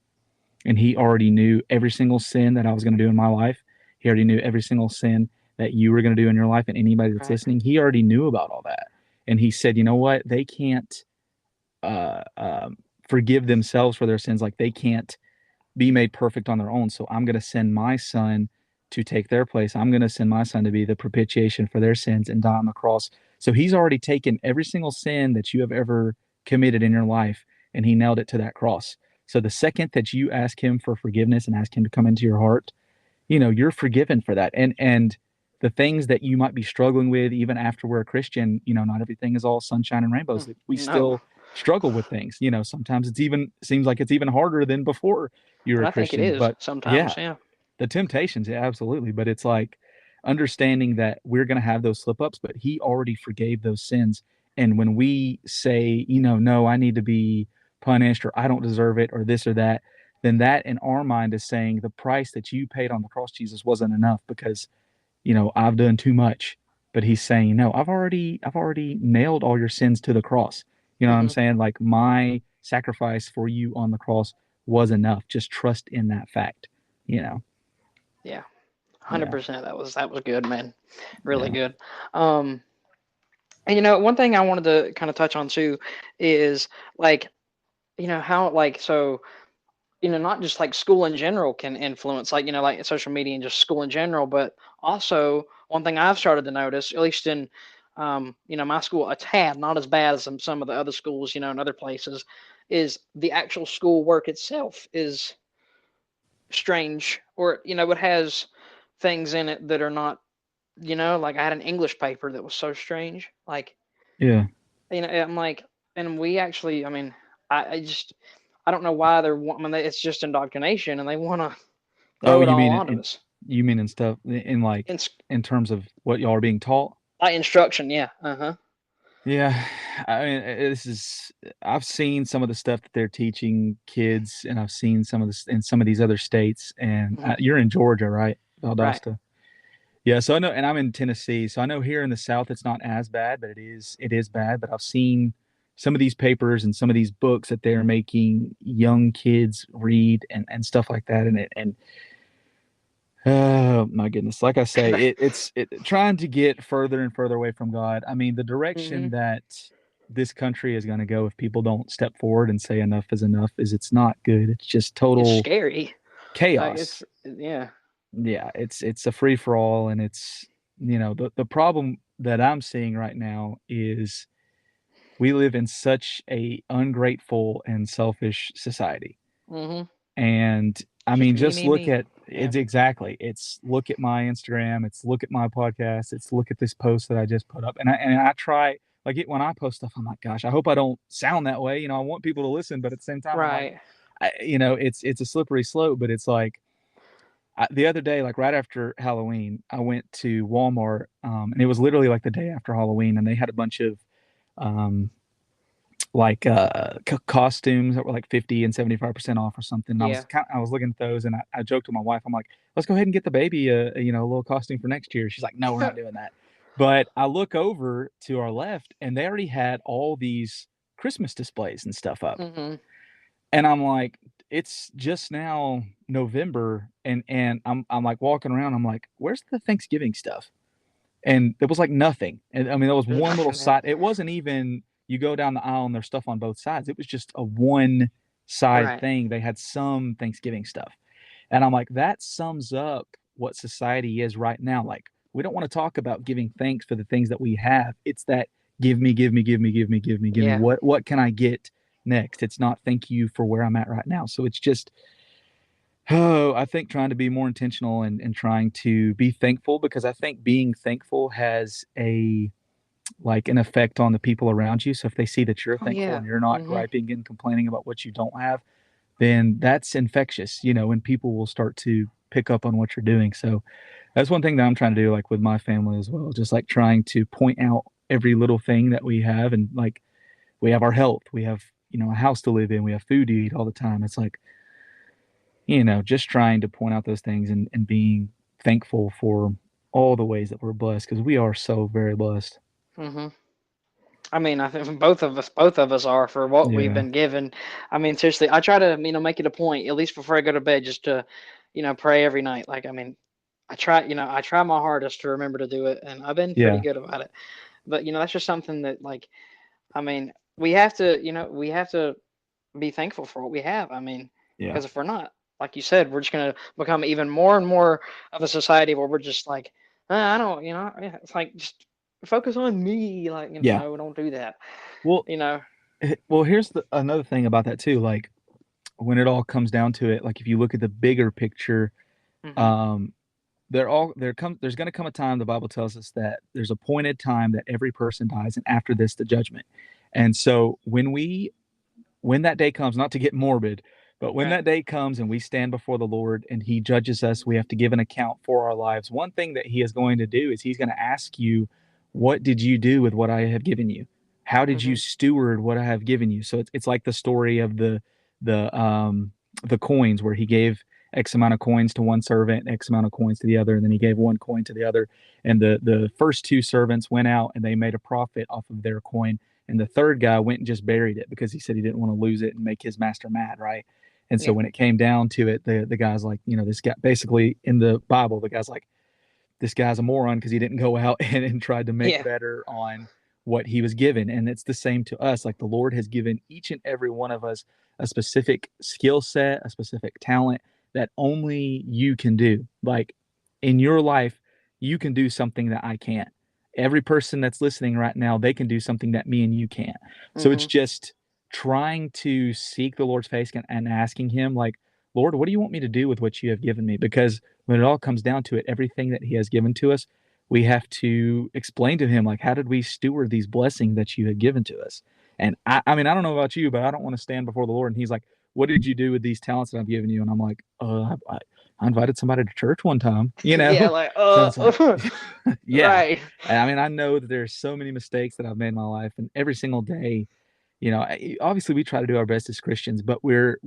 And he already knew every single sin that I was going to do in my life. He already knew every single sin that you were going to do in your life. And anybody that's Right. listening, he already knew about all that. And he said, you know what? They can't uh, um, forgive themselves for their sins. Like they can't be made perfect on their own. So I'm going to send my son to take their place. I'm going to send my son to be the propitiation for their sins and die on the cross. So he's already taken every single sin that you have ever committed in your life and he nailed it to that cross. So the second that you ask him for forgiveness and ask him to come into your heart, you're forgiven for that. And the things that you might be struggling with even after we're a Christian, not everything is all sunshine and rainbows. We No, still struggle with things. Sometimes it's even seems like it's even harder than before you're and a I think it Christian. is But sometimes, yeah, yeah. the temptations, yeah, absolutely. But it's like understanding that we're going to have those slip ups, but he already forgave those sins. And when we say, no, I need to be punished or I don't deserve it or this or that, then that in our mind is saying the price that you paid on the cross, Jesus, wasn't enough because, I've done too much. But he's saying, no, I've already nailed all your sins to the cross. You know what I'm hmm saying? Like my sacrifice for you on the cross was enough. Just trust in that fact, you know? yeah, Yeah. 100%. That was good, man, really Yeah. good. um and one thing I wanted to kind of touch on too is, like, how, like, so not just like school in general can influence, like, like social media and just school in general, but also one thing I've started to notice, at least in, my school, a tad, not as bad as some of the other schools, in other places, is the actual school work itself is strange, or, it has things in it that are not, like I had an English paper that was so strange, like, Yeah. I'm like, and we actually, I mean, I just, I don't know why I mean, it's just indoctrination, and they want to Oh, throw it all onto us. you mean in stuff in like In, in terms of what y'all are being taught? like instruction, yeah. Uh-huh. Yeah. I mean, I've seen some of the stuff that they're teaching kids, and I've seen some of this in some of these other states. And hmm you're in Georgia, right? Right. Valdosta. Yeah. So I know, and I'm in Tennessee. So I know here in the South it's not as bad, but it is bad. But I've seen some of these papers and some of these books that they're making young kids read and stuff like that. And Oh my goodness. Like I say, it's trying to get further and further away from God. I mean, the Hmm. direction that this country is going to go if people don't step forward and say enough is enough is it's not good. It's just It's total scary. Like it's chaos. yeah. Yeah, it's a free for all, and it's the problem that I'm seeing right now is we live in such a ungrateful and selfish society. Hmm. And I Just mean, just look me. at Yeah. it's exactly. It's look at my Instagram, it's look at my podcast, it's look at this post that I just put up. And I try like when I post stuff, I'm like, gosh, I hope I don't sound that way. I want people to listen, but at the same time, I'm like, Right. it's a slippery slope. But it's like the other day, like right after Halloween, I went to Walmart, and it was literally like the day after Halloween, and they had a bunch of um, like costumes that were like 50 and 75% off or something. And Yeah. I was looking at those, and I joked to my wife, I'm like, let's go ahead and get the baby a little costume for next year. She's like, no, we're not doing that. But I look over to our left, and they already had all these Christmas displays and stuff up. Hmm. And I'm like, it's just now November, and I'm like walking around, I'm like, where's the Thanksgiving stuff? And there was like nothing. And I mean, there was There's one little nothing there. side. It wasn't even you go down the aisle and there's stuff on both sides. It was just a one side Right. thing. They had some Thanksgiving stuff. And I'm like, that sums up what society is right now. Like, we don't want to talk about giving thanks for the things that we have. It's that give me, give me, give me, give me, give me, give me. Yeah. What can I get next? It's not thank you for where I'm at right now. So it's just I think trying to be more intentional and trying to be thankful because I think being thankful has an effect on the people around you. So if they see that you're Oh thankful yeah. and you're not Hmm. griping and complaining about what you don't have, then that's infectious, and people will start to pick up on what you're doing. So that's one thing that I'm trying to do, like with my family as well, just like trying to point out every little thing that we have. And like we have our health, we have, a house to live in, we have food to eat all the time. It's like, just trying to point out those things and being thankful for all the ways that we're blessed because we are so very blessed. Hmm. I mean, I think both of us are for what we've Yeah. been given. I mean, seriously, I try to, make it a point, at least before I go to bed, just to, pray every night. Like, I mean, I try my hardest to remember to do it, and I've been pretty Yeah. good about it. But, that's just something that, like, I mean, we have to be thankful for what we have. I mean, Yeah. because if we're not, like you said, we're just gonna become even more and more of a society where we're just like, I don't, yeah, it's like just focus on me, like, Yeah. no, don't do that, Well, you know. here's another thing about that too. Like when it all comes down to it, like if you look at the bigger picture, Hmm. um, there's going to come a time the Bible tells us that there's appointed time that every person dies, and after this the judgment. And so when that day comes, not to get morbid, but when Right. that day comes and we stand before the Lord and He judges us, we have to give an account for our lives. One thing that He is going to do is He's going to ask you, what did you do with what I have given you? How did you Hmm. steward what I have given you? So it's like the story of the the coins where He gave X amount of coins to one servant, X amount of coins to the other, and then He gave one coin to the other. And the first two servants went out and they made a profit off of their coin, and the third guy went and just buried it because he said he didn't want to lose it and make his master mad, right? And so Yeah. when it came down to it, the guy's like, this guy basically in the Bible, the guy's like, this guy's a moron because he didn't go out and tried to make Yeah. better on what he was given. And it's the same to us. Like the Lord has given each and every one of us a specific skill set, a specific talent that only you can do. Like in your life, you can do something that I can't. Every person that's listening right now, they can do something that me and you can't. So it's Hmm. just trying to seek the Lord's face and asking Him, like, Lord, what do you want me to do with what you have given me? Because when it all comes down to it, everything that He has given to us, we have to explain to Him, like, how did we steward these blessings that you have given to us? And I mean, I don't know about you, but I don't want to stand before the Lord and He's like, what did you do with these talents that I've given you? And I'm like, I invited somebody to church one time, Yeah. Like, So it's like, yeah. right. I mean, I know that there's so many mistakes that I've made in my life, and every single day, obviously we try to do our best as Christians, but we're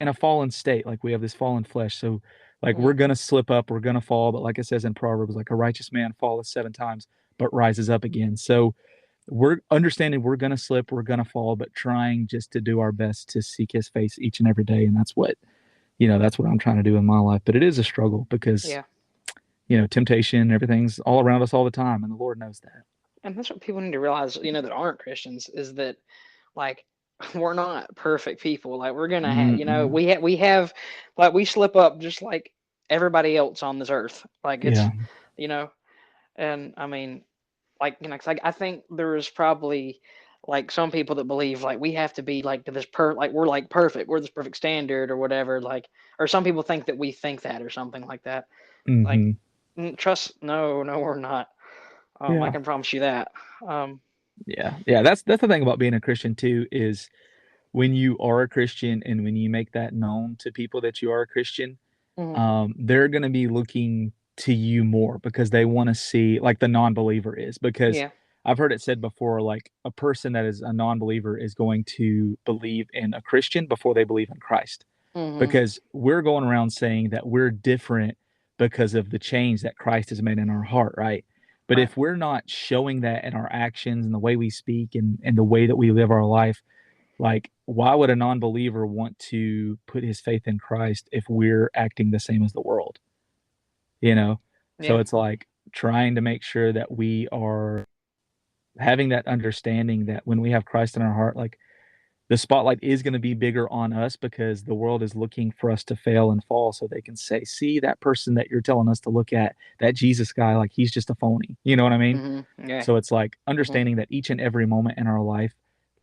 in a fallen state. Like we have this fallen flesh. So like Hmm. we're gonna slip up, we're gonna fall. But like it says in Proverbs, like a righteous man falleth 7 times, but rises up again. So we're understanding we're gonna slip, we're gonna fall, but trying just to do our best to seek His face each and every day. And that's what I'm trying to do in my life. But it is a struggle because, Yeah. temptation, everything's all around us all the time, and the Lord knows that. And that's what people need to realize, that aren't Christians, is that like we're not perfect people. Like we're gonna have, Mm-mm. we have like we slip up just like everybody else on this earth. Like it's, Yeah. you know, and I mean, like 'cause I think there's probably like some people that believe like we have to be like to this like we're like perfect, we're this perfect standard or whatever. Like, or some people think that we think that or something like that. Like, Hmm. trust, no, no, we're not. I Yeah. can promise you that. Um, Yeah. Yeah. That's the thing about being a Christian too, is when you are a Christian and when you make that known to people that you are a Christian, mhm, they're going to be looking to you more because they want to see, like the non-believer is. Because yeah. I've heard it said before, like a person that is a non-believer is going to believe in a Christian before they believe in Christ, Mhm. because we're going around saying that we're different because of the change that Christ has made in our heart, right? But Right. if we're not showing that in our actions and the way we speak and the way that we live our life, like, why would a non-believer want to put his faith in Christ if we're acting the same as the world? You know? So Yeah. it's like trying to make sure that we are having that understanding that when we have Christ in our heart, like the spotlight is going to be bigger on us because the world is looking for us to fail and fall so they can say, see that person that you're telling us to look at, that Jesus guy, like he's just a phony. You know what I mean? Mhm. Yeah. So it's like Mhm. understanding that each and every moment in our life,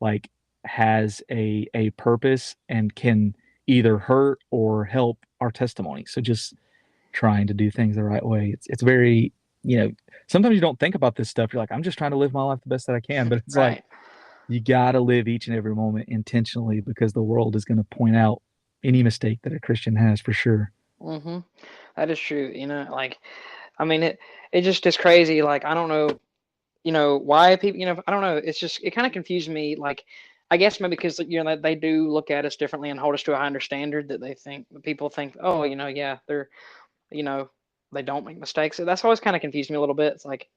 like, has a purpose and can either hurt or help our testimony. So just trying to do things the right way. It's very, you know, sometimes you don't think about this stuff. You're like, I'm just trying to live my life the best that I can. But it's like Right. you gotta live each and every moment intentionally because the world is gonna point out any mistake that a Christian has for sure. Mhm. That is true. Like I mean, it just is crazy. Like I don't know, why people. I don't know. It's just it kind of confused me. Like I guess maybe because they do look at us differently and hold us to a higher standard that they think people think. Oh, yeah, they're you know they don't make mistakes. So that's always kind of confused me a little bit. It's like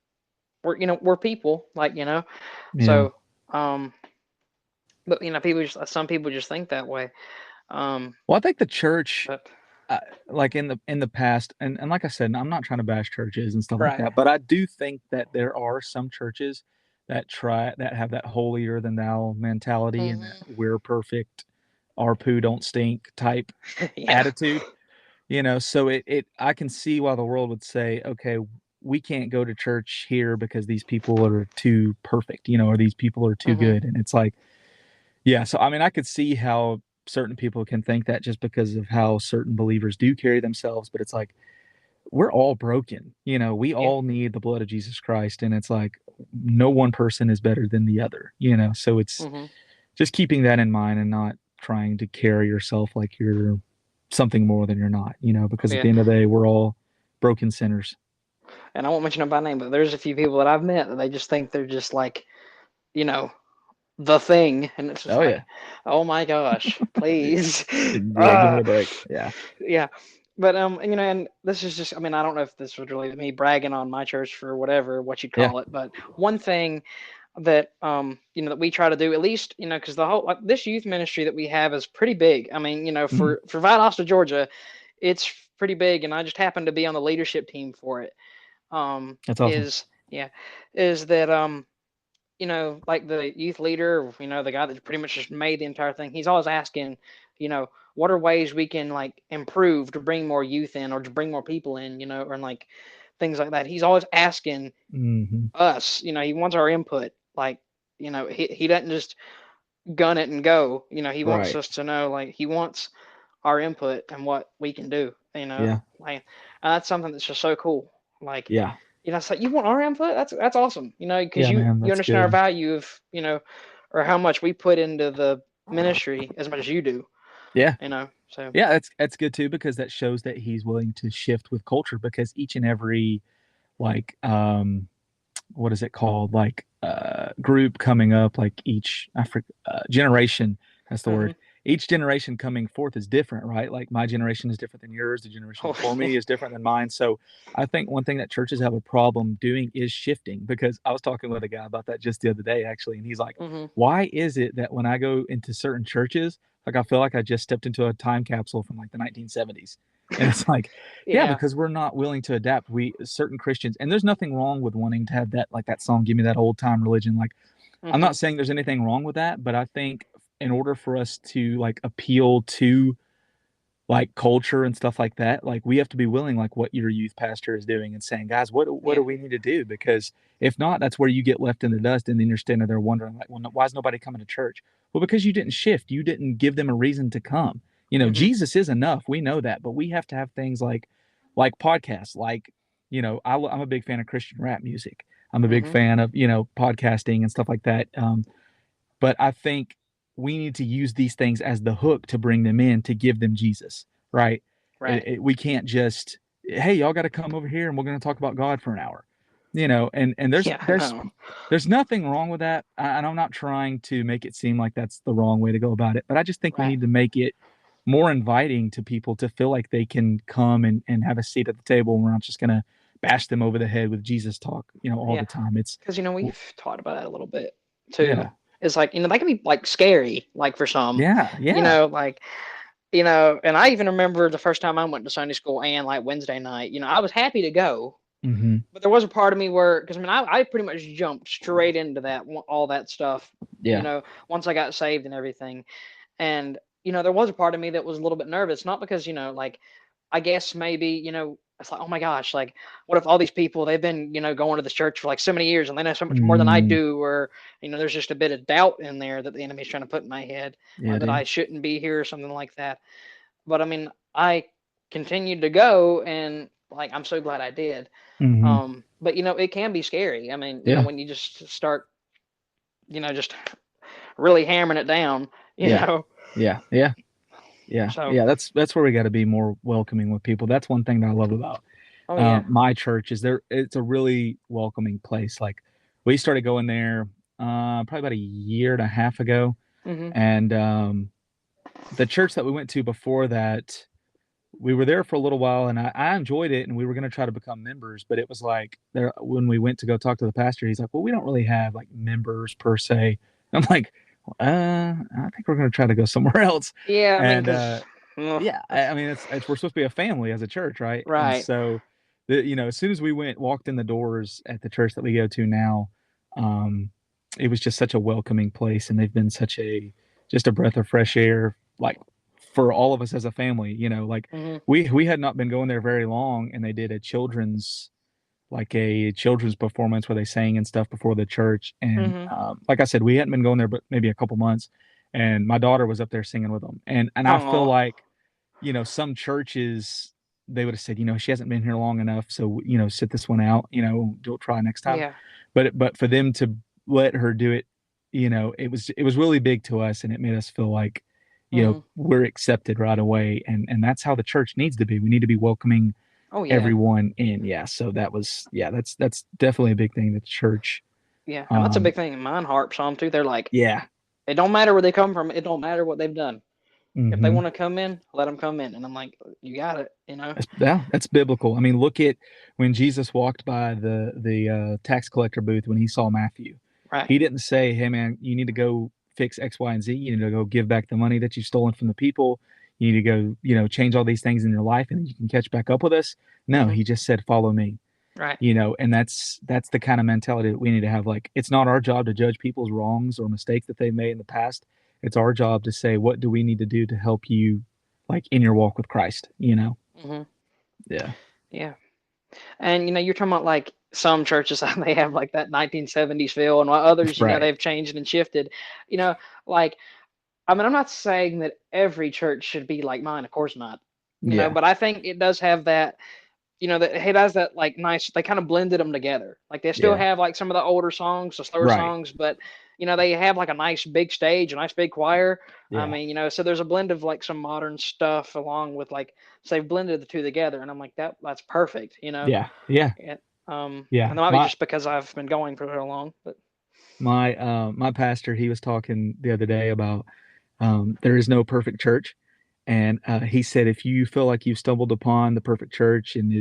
we're people. Like Yeah. so. Um, but people just some people just think that way. Um, Well, I think the church, but uh, like in the past, and like I said, I'm not trying to bash churches and stuff like right. that, but I do think that there are some churches that have that holier than thou mentality and that Hmm. we're perfect, our poo don't stink type Yeah. attitude. So it I can see why the world would say, okay, we can't go to church here because these people are too perfect, or these people are too Hmm. good. And it's like, yeah, so I mean, I could see how certain people can think that just because of how certain believers do carry themselves, but it's like we're all broken. We Yeah. all need the blood of Jesus Christ, and it's like no one person is better than the other. So it's Hmm. just keeping that in mind and not trying to carry yourself like you're something more than you're not, because at Yeah. the end of the day, we're all broken sinners. And I won't mention them by name, but there's a few people that I've met that they just think they're just like, you know, the thing, and it's just Oh like, yeah. oh my gosh, please, Yeah, give me uh, a break. Yeah. yeah. But and this is just, I mean, I don't know if this was really me bragging on my church for whatever what you'd Yeah. call it, but one thing that that we try to do at least because the whole like this youth ministry that we have is pretty big. I mean Mhm. for Valdosta, Georgia, it's pretty big, and I just happen to be on the leadership team for it. That's awesome. Is yeah, is that like the youth leader, the guy that pretty much just made the entire thing. He's always asking, what are ways we can like improve to bring more youth in or to bring more people in, or like things like that. He's always asking Hmm. us, he wants our input. Like, he doesn't just gun it and go. He wants Right. us to know, like, he wants our input and what we can do. Yeah. Like that's something that's just so cool. Like, Yeah. it's like you want our input. That's awesome. Because Yeah, man, you that's understand our good. value of or how much we put into the ministry as much as you do. Yeah. So. Yeah, that's good too because that shows that he's willing to shift with culture because each and every, like, what is it called, like, group coming up, like each generation, that's the Hmm. word. Each generation coming forth is different, right? Like my generation is different than yours, the generation Oh, before yeah. me is different than mine. So I think one thing that churches have a problem doing is shifting, because I was talking with a guy about that just the other day actually, and he's like, Hmm. why is it that when I go into certain churches, Like I feel like I just stepped into a time capsule from like the 1970s. And it's like, yeah, Yeah. because we're not willing to adapt. We certain Christians, and there's nothing wrong with wanting to have that, like that song, "Give Me That Old Time Religion." Like, I'm Hmm. not saying there's anything wrong with that, but I think in order for us to like appeal to like culture and stuff like that, like we have to be willing, like what your youth pastor is doing and saying, guys, what do Yeah. we need to do? Because if not, that's where you get left in the dust, and then you're standing there wondering, like, well, why is nobody coming to church? Well, because you didn't shift, you didn't give them a reason to come. You know, Hmm. Jesus is enough. We know that, but we have to have things like podcasts, like I'm a big fan of Christian rap music. I'm a big Hmm. fan of podcasting and stuff like that. But I think we need to use these things as the hook to bring them in to give them Jesus, right? Right. We can't just, hey, y'all got to come over here and we're going to talk about God for an hour, and there's Yeah. there's No. there's nothing wrong with that, and I'm not trying to make it seem like that's the wrong way to go about it, but I just think we Right. need to make it more inviting to people to feel like they can come and have a seat at the table, and we're not just going to bash them over the head with Jesus talk, all Yeah. the time. It's Because we've talked about that a little bit too. yeah, It's like that can be like scary, like for some, yeah, yeah. like and I even remember the first time I went to Sunday school and like Wednesday night. I was happy to go, Hmm. but there was a part of me where, because I pretty much jumped straight into that all that stuff. Yeah. Once I got saved and everything, and there was a part of me that was a little bit nervous, not because like I guess maybe, it's like, oh my gosh, like, what if all these people, they've been, going to this church for like so many years and they know so much more than I Mm, do, or, there's just a bit of doubt in there that the enemy's trying to put in my head, yeah, that dude. I shouldn't be here or something like that. But I mean, I continued to go, and like, I'm so glad I did. Hmm. But it can be scary. I mean, Yeah, when you just start, just really hammering it down, yeah, yeah, yeah, yeah, so, yeah. That's where we got to be more welcoming with people. That's one thing that I love about oh yeah. my church is there. It's a really welcoming place. Like we started going there probably about a year and a half ago, Hmm. and the church that we went to before that, we were there for a little while, and I enjoyed it, and we were going to try to become members, but it was like there when we went to go talk to the pastor, he's like, well, we don't really have like members per se. I'm like, I think we're going to try to go somewhere else. Yeah, I mean, And because, yeah, I mean, it's we're supposed to be a family as a church, right? And right. so as soon as we walked in the doors at the church that we go to now, um it was just such a welcoming place, and they've been such a just a breath of fresh air, like for all of us as a family. Like Hmm. we had not been going there very long, and they did a children's performance where they sang and stuff before the church. And Hmm. like I said, we hadn't been going there but maybe a couple months, and my daughter was up there singing with them. And I feel Oh, like some churches, they would have said, she hasn't been here long enough, so sit this one out, don't try next time. yeah. But for them to let her do it, it was really big to us, and it made us feel like Hmm. we're accepted right away, and that's how the church needs to be. We need to be welcoming Oh, yeah. everyone in. Yeah, so that's definitely a big thing that the church. Yeah. And that's a um big thing mine harps on too. They're like, yeah. it don't matter where they come from. It don't matter what they've done. If they Hmm. want to come in, let them come in. And I'm like, you got it. That's biblical. I mean, look at when Jesus walked by the tax collector booth when he saw Matthew. Right. He didn't say, "Hey, man, you need to go fix X, Y, and Z. You need to go give back the money that you've stolen from the people. You need to go, change all these things in your life, and you can catch back up with us." No, Hmm. he just said, "Follow me." Right. And that's the kind of mentality that we need to have. Like, it's not our job to judge people's wrongs or mistakes that they've made in the past. It's our job to say, what do we need to do to help you, like in your walk with Christ. Hmm. Yeah. Yeah. And, you're talking about like some churches, they have like that 1970s feel, and while others, Right. they've changed and shifted. Like, I mean, I'm not saying that every church should be like mine, of course not. Yeah. But I think it does have that, that it has that like nice, they kind of blended them together. Like they still Yeah. have like some of the older songs, the slower Right. songs, but they have like a nice big stage, a nice big choir. I Yeah. mean, so there's a blend of like some modern stuff along with like, so they've blended the two together, and I'm like, that's perfect. Yeah. Yeah. And, Yeah. and that might be My just because I've been going for so long, but my pastor, he was talking the other day about there is no perfect church. And he said, if you feel like you've stumbled upon the perfect church, and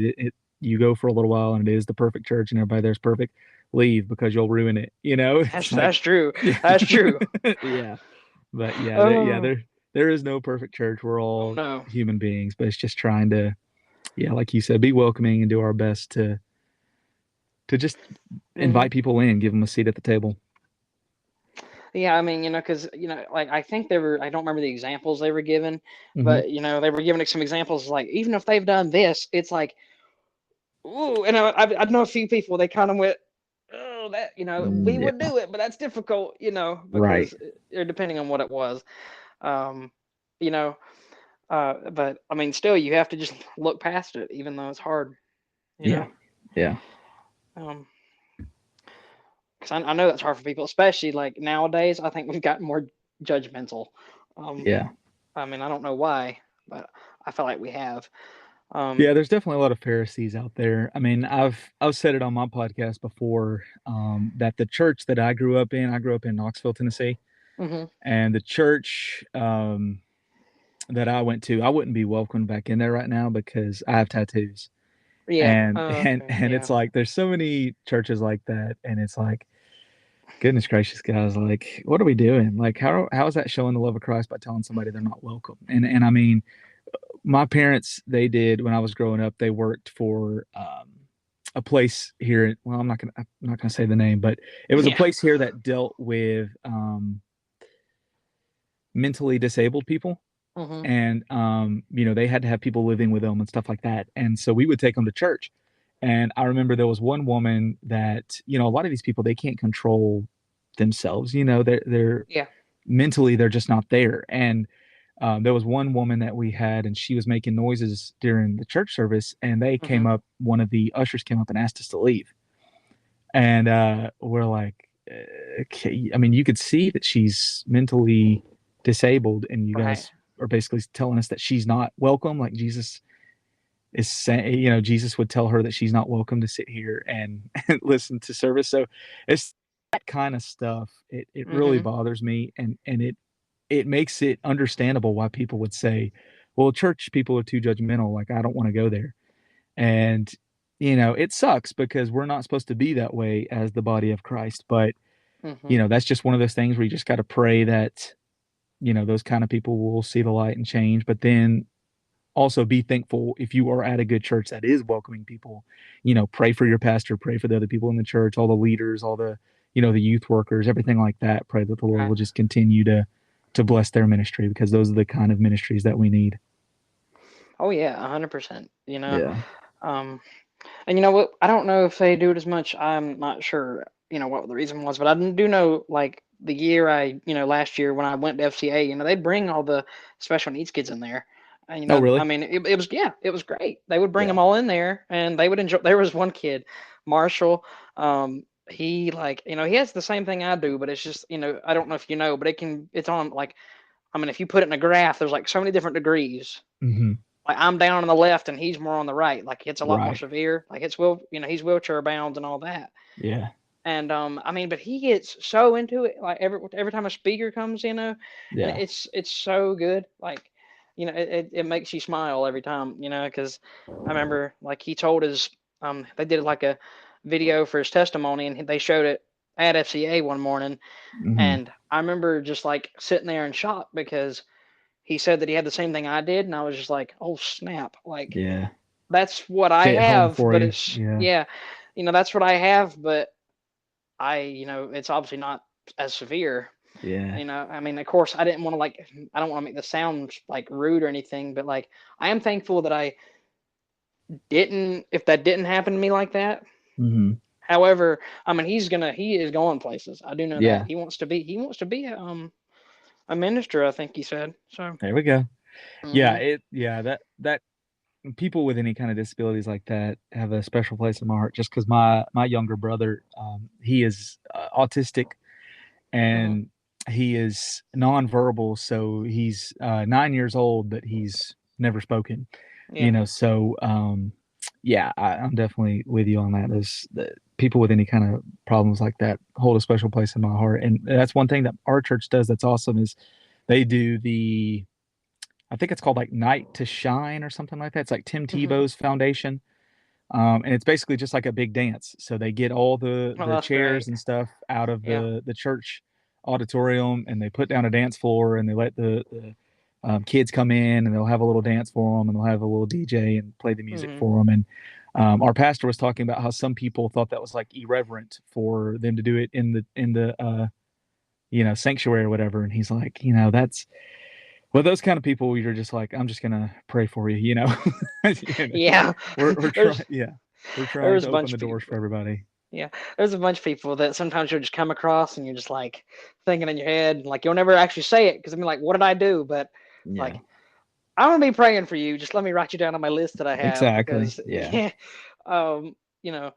you go for a little while and it is the perfect church and everybody there's perfect, leave, because you'll ruin it. It's that's like, that's true. yeah, That's true. yeah. But yeah, Oh, there is no perfect church. We're Oh all no. human beings, but it's just trying to, yeah, like you said, be welcoming and do our best to just Hmm. invite people in, give them a seat at the table. Yeah, I mean, because like I think they were. I don't remember the examples they were given, Hmm. but they were giving some examples like even if they've done this, it's like ooh, and I know a few people they kind of went, oh that we would Yeah, do it, but that's difficult, right. because depending on what it was, um, you know, but I mean, still you have to just look past it, even though it's hard, you Yeah, know. yeah, Um, because I know that's hard for people, especially like nowadays. I think we've gotten more judgmental. Um, yeah. I mean, I don't know why, but I feel like we have. Yeah, Um, there's definitely a lot of Pharisees out there. I mean, I've said it on my podcast before, that the church that I grew up in Knoxville, Tennessee, hmm. and the church that I went to, I wouldn't be welcomed back in there right now because I have tattoos. Yeah. And and Okay. and Yeah. it's like there's so many churches like that, and it's like, goodness gracious, guys, like what are we doing? Like how is that showing the love of Christ by telling somebody they're not welcome? And I mean, my parents, they did when I was growing up, they worked for a place here. Well, I'm not gonna say the name, but it was a Yeah. place here that dealt with mentally disabled people. Hmm. And they had to have people living with them and stuff like that. And so we would take them to church. And I remember there was one woman that, a lot of these people, they can't control themselves. They're Yeah. mentally, they're just not there. And there was one woman that we had, and she was making noises during the church service, and they came Hmm. up. One of the ushers came up and asked us to leave, and we're like, okay. I mean, you could see that she's mentally disabled, and you Right. guys are basically telling us that she's not welcome. Like Jesus is saying, Jesus would tell her that she's not welcome to sit here and listen to service. So it's that kind of stuff. It really Hmm. bothers me, and it makes it understandable why people would say, well, church people are too judgmental. Like, I don't want to go there. And, it sucks because we're not supposed to be that way as the body of Christ. But, Hmm. that's just one of those things where you just got to pray that, those kind of people will see the light and change. But then also be thankful if you are at a good church that is welcoming people. Pray for your pastor, pray for the other people in the church, all the leaders, all the, the youth workers, everything like that. Pray that the Lord Right. will just continue to bless their ministry, because those are the kind of ministries that we need. Oh yeah, 100%. Yeah. Um, and you know what? I don't know if they do it as much. I'm not sure. What the reason was, but I do know like the year last year when I went to FCA, they'd bring all the special needs kids in there. And Oh, I really? mean, it was yeah, it was great. They would bring Yeah. them all in there, and they would enjoy. There was one kid, Marshall. He like he has the same thing I do, but it's just I don't know if you know, but it's on like I mean if you put it in a graph, there's like so many different degrees. Hmm. Like I'm down on the left and he's more on the right. Like it's a lot more Right. severe. Like he's wheelchair bound and all that. Yeah. And I mean, but he gets so into it. Like every time a speaker comes, and Yeah. it's so good. Like it makes you smile every time. Because I remember like he told his they did like a video for his testimony and they showed it at FCA one morning, Hmm. and I remember just like sitting there in shock because he said that he had the same thing I did, and I was just like, oh snap, like Yeah. that's what I Hit home have, for but you. it's Yeah. yeah, that's what I have, but it's obviously not as severe. Yeah. I mean, of course, I don't want to make this sound like rude or anything, but like, I am thankful that if that didn't happen to me like that. Hmm. However, I mean, he is going places. I do know that Yeah. he wants to be a minister. I think he said so. There we go. Yeah. Hmm. That people with any kind of disabilities like that have a special place in my heart, just because my younger brother, he is autistic, Hmm. and he is nonverbal. So he's 9 years old, but he's never spoken. Yeah. So yeah, I'm definitely with you on that. There's the people with any kind of problems like that hold a special place in my heart, and that's one thing that our church does that's awesome is they do the, I think it's called like Night to Shine or something like that. It's like Tim Hmm. Tebow's foundation. And it's basically just like a big dance. So they get all the Oh, the that's chairs great. and stuff out of Yeah. the church auditorium, and they put down a dance floor, and they let the kids come in and they'll have a little dance for them and they'll have a little DJ and play the music Hmm. for them. And our pastor was talking about how some people thought that was like irreverent for them to do it in the sanctuary or whatever. And he's like, that's well, those kind of people, you're just like, I'm just gonna pray for you, you know. Yeah, We're trying, there's yeah, we're trying there's to a open bunch the of doors for people. everybody. Yeah, there's a bunch of people that sometimes you'll just come across and you're just like thinking in your head, like you'll never actually say it because I mean, like, what did I do? But Yeah, like, I'm gonna be praying for you. Just let me write you down on my list that I have exactly. because Yeah, yeah, you know,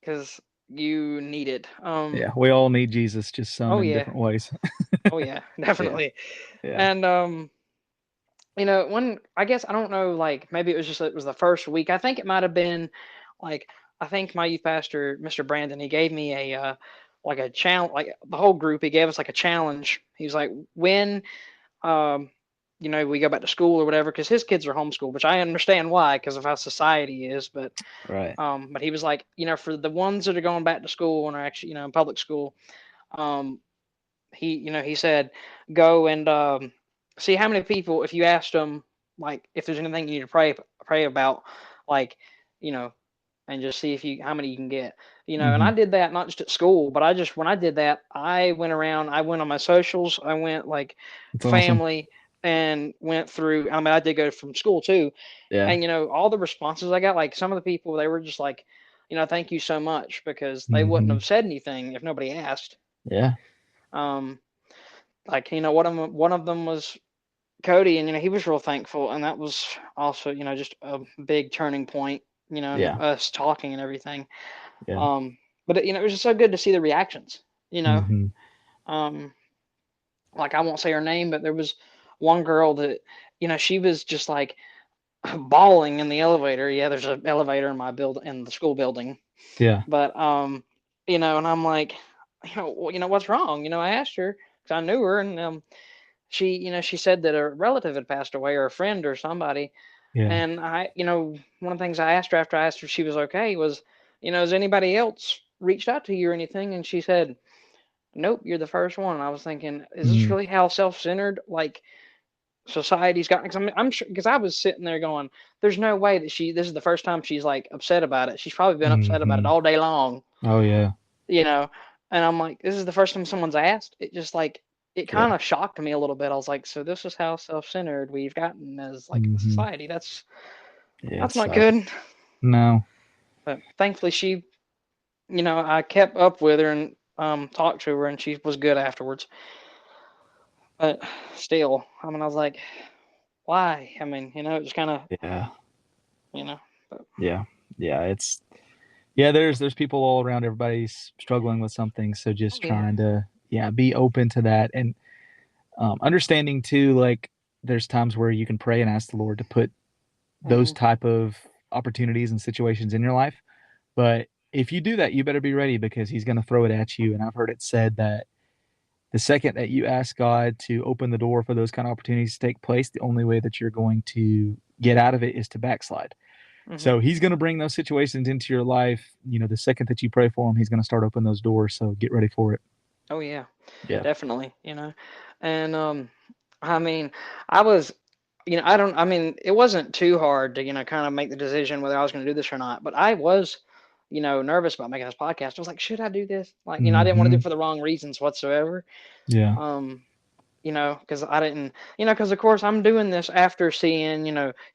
because you need it. yeah. We all need Jesus, just some Oh in yeah, different ways. oh yeah, Yeah, definitely. yeah. And when I guess I don't know, like maybe it was the first week. I think it might have been like I think my youth pastor, Mr. Brandon, he gave me a like a challenge, like the whole group. He gave us like a challenge. He was like, when um we go back to school or whatever, because his kids are homeschooled, which I understand why, because of how society is. Right. But he was like, for the ones that are going back to school and are actually in public school, um, he said, go and see how many people, if you asked them, like, if there's anything you need to pray about, like, you know, and just see if you how many you can get. And I Hmm. did that not just at school, but I just when I did that, I went around, I went on my socials, I went like It's awesome. family and went through. I mean, I did go from school too, Yeah. and all the responses I got, like some of the people, they were just like, thank you so much, because they wouldn't Hmm. have said anything if nobody asked. Yeah. Um, like one of them was Cody, and he was real thankful, and that was also just a big turning point. And Yeah. us talking and everything. Yeah. Um, but it was just so good to see the reactions. You know, Hmm. um, like I won't say her name, but there was one girl that she was just like bawling in the elevator. Yeah, there's an elevator in my in the school building, Yeah. but and I'm like, what's wrong? I asked her because I knew her, and she said that a relative had passed away or a friend or somebody. Yeah. And one of the things I asked her after I asked her if she was okay was, has anybody else reached out to you or anything? And she said, nope, you're the first one. And I was thinking, is this Mm. really how self-centered like society's gotten? Because I'm sure, because I was sitting there going, there's no way that this is the first time she's like upset about it. She's probably been upset about it Hmm. all day long, Oh yeah. you know. And I'm like, this is the first time someone's asked. It just like it kind Yeah. of shocked me a little bit. I was like, so this is how self-centered we've gotten as like a Hmm. society. Yeah. It That's not sucks. good. No. But thankfully, I kept up with her and talked to her, and she was good afterwards. But still, I mean, I was like, why? I mean, it just kind of, Yeah. you know. But Yeah. Yeah. Yeah. There's people all around. Everybody's struggling with something. So oh just yeah, trying to, yeah, be open to that and understanding too, like there's times where you can pray and ask the Lord to put those hmm, type of opportunities and situations in your life. But if you do that, you better be ready because he's going to throw it at you. And I've heard it said that the second that you ask God to open the door for those kind of opportunities to take place, the only way that you're going to get out of it is to backslide. hmm, So he's going to bring those situations into your life. The second that you pray for him, he's going to start opening those doors. So get ready for it. oh yeah, Yeah. definitely. And I mean, I was, I don't, I mean, it wasn't too hard to kind of make the decision whether I was going to do this or not. But I was, nervous about making this podcast. I was like, should I do this? Like, I didn't want to do Hmm. it for the wrong reasons whatsoever. Yeah. Um, because I didn't, because of course I'm doing this after seeing,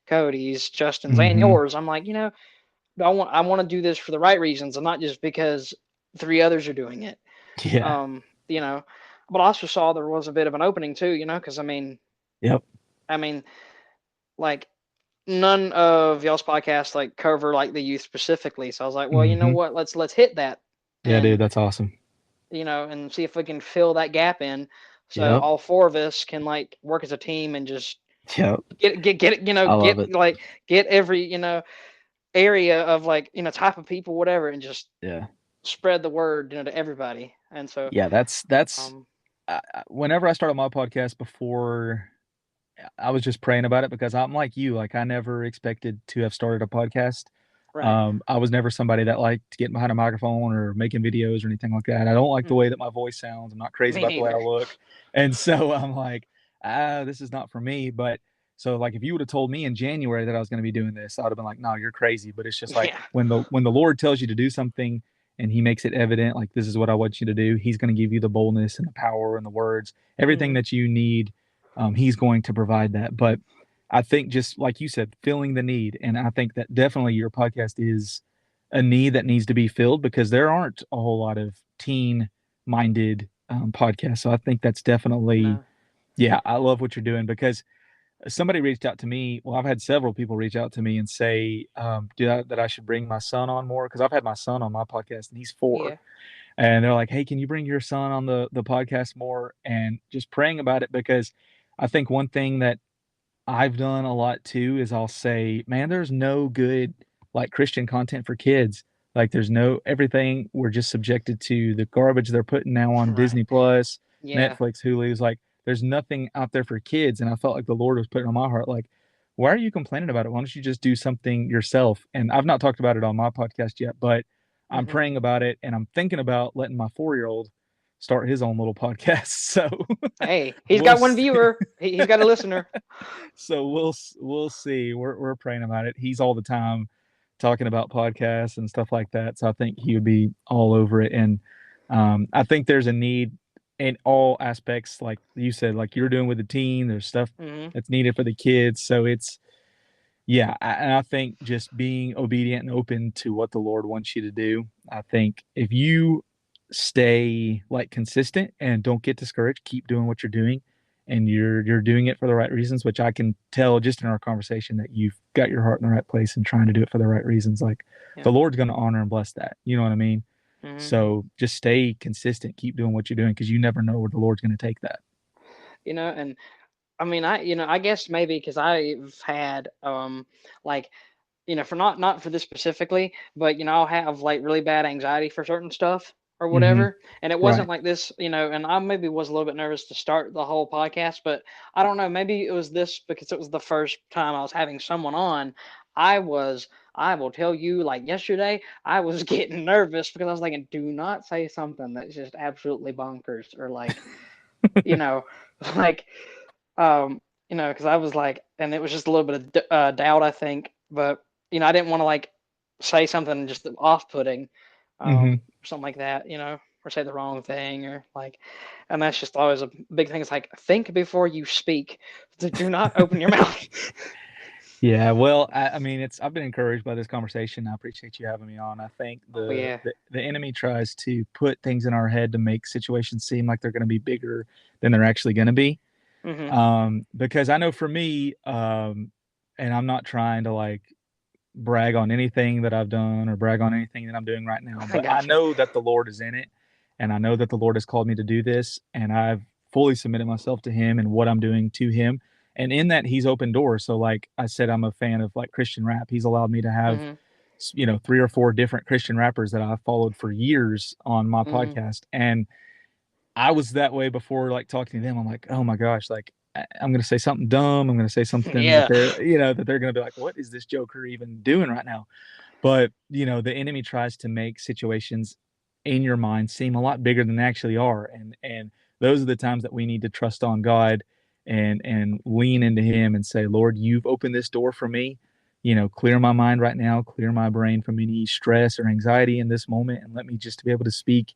Cody's, Justin's, and Hmm. yours. I'm like, I want to do this for the right reasons, and not just because three others are doing it. Yeah. Um, but I also saw there was a bit of an opening too, because Yep. I mean, like none of y'all's podcasts like cover like the youth specifically. So I was like, well, you know Hmm. what? Let's hit that Yeah, dude, and that's awesome. and see if we can fill that gap in, so Yep. all four of us can like work as a team and just Yep. get I love get it. like get every area of like type of people, whatever, and just Yeah. spread the word to everybody. And so Yeah, that's um whenever I started my podcast before, I was just praying about it because I'm like you, like I never expected to have started a podcast. right. I was never somebody that liked getting behind a microphone or making videos or anything like that. I don't like the way Hmm. that my voice sounds. I'm not crazy Me about the way I neither. look. And so I'm like, this is not for me. But so like if you would have told me in January that I was going to be doing this, I would have been like, no, you're crazy. But it's just like Yeah. when the Lord tells you to do something and he makes it evident, like this is what I want you to do, he's going to give you the boldness and the power and the words, everything Hmm. that you need. He's going to provide that. But I think just like you said, filling the need. And I think that definitely your podcast is a need that needs to be filled because there aren't a whole lot of teen minded podcasts. So I think that's definitely, No. yeah, I love what you're doing because somebody reached out to me. Well, I've had several people reach out to me and say, that I should bring my son on more because I've had my son on my podcast and he's 4, Yeah. and they're like, "Hey, can you bring your son on the podcast more?" And just praying about it because I think one thing that I've done a lot too is I'll say, "Man, there's no good like Christian content for kids. Like there's no everything we're just subjected to the garbage they're putting now on Right. Disney Plus, Yeah. Netflix, Hulu's like there's nothing out there for kids." And I felt like the Lord was putting on my heart like, "Why are you complaining about it? Why don't you just do something yourself?" And I've not talked about it on my podcast yet, but I'm Hmm. praying about it and I'm thinking about letting my 4-year-old start his own little podcast. So Hey, he's we'll got one see. viewer. He's got a listener. So we'll see. We're praying about it. He's all the time talking about podcasts and stuff like that. So I think he would be all over it. And I think there's a need in all aspects, like you said, like you're doing with the team. There's stuff Hmm. that's needed for the kids. So it's yeah, and I think just being obedient and open to what the Lord wants you to do. I think if you stay like consistent and don't get discouraged, keep doing what you're doing, and you're doing it for the right reasons, which I can tell just in our conversation that you've got your heart in the right place and trying to do it for the right reasons. Like Yeah. the Lord's going to honor and bless that. You know what I mean? Hmm. So just stay consistent, keep doing what you're doing because you never know where the Lord's going to take that. And I mean, I guess maybe because I've had, like, for not for this specifically, but I'll have like really bad anxiety for certain stuff or Hmm. whatever. And it Right. wasn't like this, and I maybe was a little bit nervous to start the whole podcast, but I don't know, maybe it was this because it was the first time I was having someone on. I was, I will tell you, like yesterday, I was getting nervous because I was like, do not say something that's just absolutely bonkers or like, you know, like, um, because I was like, and it was just a little bit of doubt, I think, but I didn't want to like say something just off-putting, Hmm. or something like that, or say the wrong thing, or like, and that's just always a big thing. It's like think before you speak. Do not open your mouth. Yeah, well, I mean, it's I've been encouraged by this conversation. I appreciate you having me on. I think Oh the yeah. the, the enemy tries to put things in our head to make situations seem like they're going to be bigger than they're actually going to be. Mhm. Because I know for me, and I'm not trying to like brag on anything that I've done or brag on anything that I'm doing right now, I but I got you. know that the Lord is in it, and I know that the Lord has called me to do this, and I've fully submitted myself to Him and what I'm doing to Him. And in that, He's opened doors. So, like I said, I'm a fan of like Christian rap. He's allowed me to have, Mhm. 3 or 4 different Christian rappers that I've followed for years on my Mhm. podcast. And I was that way before, like talking to them. I'm like, oh my gosh, like I'm gonna say something dumb. I'm gonna say something that Yeah. they're gonna be like, what is this Joker even doing right now? But, the enemy tries to make situations in your mind seem a lot bigger than they actually are. And those are the times that we need to trust on God and lean into him and say, Lord, you've opened this door for me. Clear my mind right now, clear my brain from any stress or anxiety in this moment, and let me just be able to speak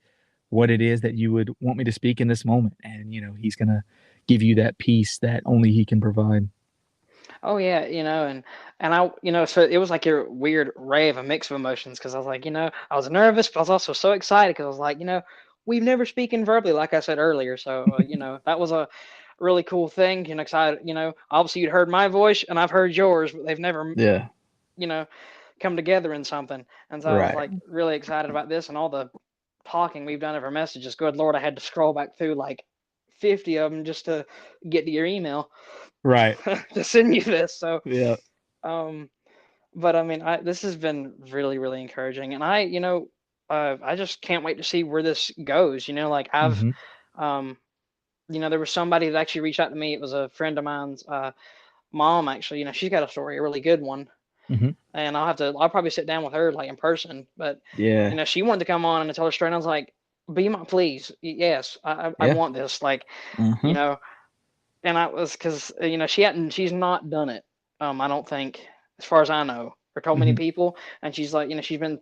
what it is that you would want me to speak in this moment. And, he's gonna give you that peace that only he can provide. Oh yeah, and I, so it was like a weird ray of a mix of emotions because I was like, I was nervous, but I was also so excited because I was like, we've never spoken verbally, like I said earlier, so that was a really cool thing, because obviously you'd heard my voice and I've heard yours, but they've never, Yeah. you know, come together in something, and so I was Right. like really excited about this and all the talking we've done of our messages. Good Lord, I had to scroll back through like 50 of them just to get to your email Right. to send you this, so. Yeah. Um, but I mean, this has been really, really encouraging, and I just can't wait to see where this goes. Like Hmm. um, there was somebody that actually reached out to me. It was a friend of mine's mom, actually. She's got a story, a really good one, Hmm. and I'll probably sit down with her like in person. But Yeah. she wanted to come on and tell her story, and I was like, "Be my please, yes, I Yeah. want this." Like, you Uh-huh. know, and I was because she's not done it. I don't think, as far as I know, or told many Hmm. people, and she's like, she's been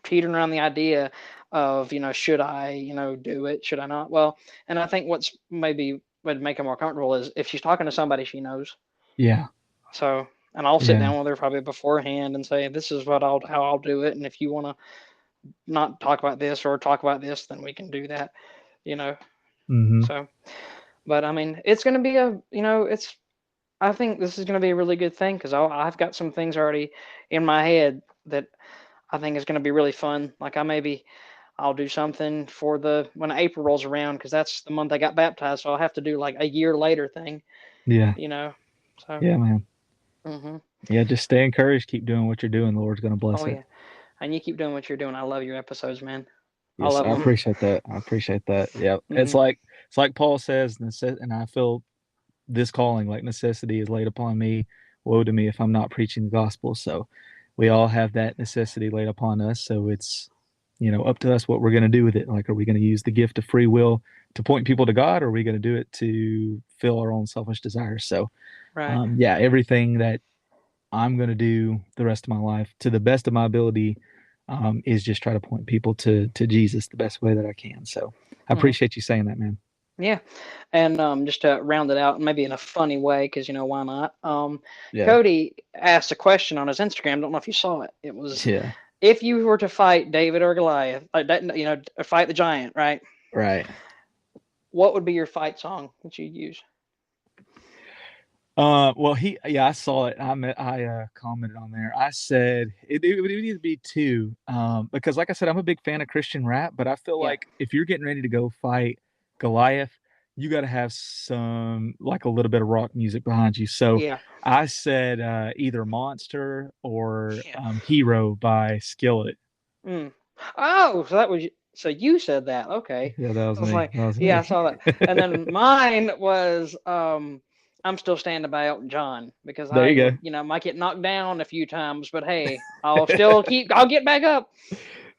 teetering around the idea of, should I, do it, should I not? Well, and I think what's maybe would make her more comfortable is if she's talking to somebody she knows. Yeah. So, and I'll sit Yeah. down with her probably beforehand and say, this is how I'll do it, and if you want to not talk about this or talk about this, then we can do that, you know. Hmm. So, but I mean, it's going to be it's. I think this is going to be a really good thing because I've got some things already in my head that I think is going to be really fun. Like I'll do something for the when April rolls around because that's the month I got baptized, so I'll have to do like a year later thing, Yeah. you know. So, Yeah, man. hmm Yeah, just stay encouraged. Keep doing what you're doing. The Lord's going to bless oh it. yeah, and you keep doing what you're doing. I love your episodes, man. I Yes, love I them. appreciate that. I appreciate that. Yeah. Hmm. It's like Paul says, and I feel this calling, like necessity is laid upon me. Woe to me if I'm not preaching the gospel. So we all have that necessity laid upon us. So it's, up to us what we're going to do with it. Like, are we going to use the gift of free will to point people to God, or are we going to do it to fill our own selfish desires? So, Right. yeah, everything that I'm going to do the rest of my life to the best of my ability is just try to point people to Jesus the best way that I can. So I Hmm. appreciate you saying that, man. Yeah, and just to round it out, maybe in a funny way, because why not? Yeah. Cody asked a question on his Instagram. Don't know if you saw it. It was, Yeah. if you were to fight David or Goliath, fight the giant, right? Right. What would be your fight song that you'd use? Well, yeah, I saw it. I commented on there. I said it would need to be two, because like I said, I'm a big fan of Christian rap, but I feel Yeah, like if you're getting ready to go fight Goliath, you got to have some like a little bit of rock music behind you. So yeah, I said either Monster or yeah. Hero by Skillet. Mm. Oh, so you said that. Okay. Yeah, that was I was me. like, That was yeah, I me. saw that. And then mine was I'm Still Standing by Elton John because There you go. might get knocked down a few times, but hey, I'll get back up.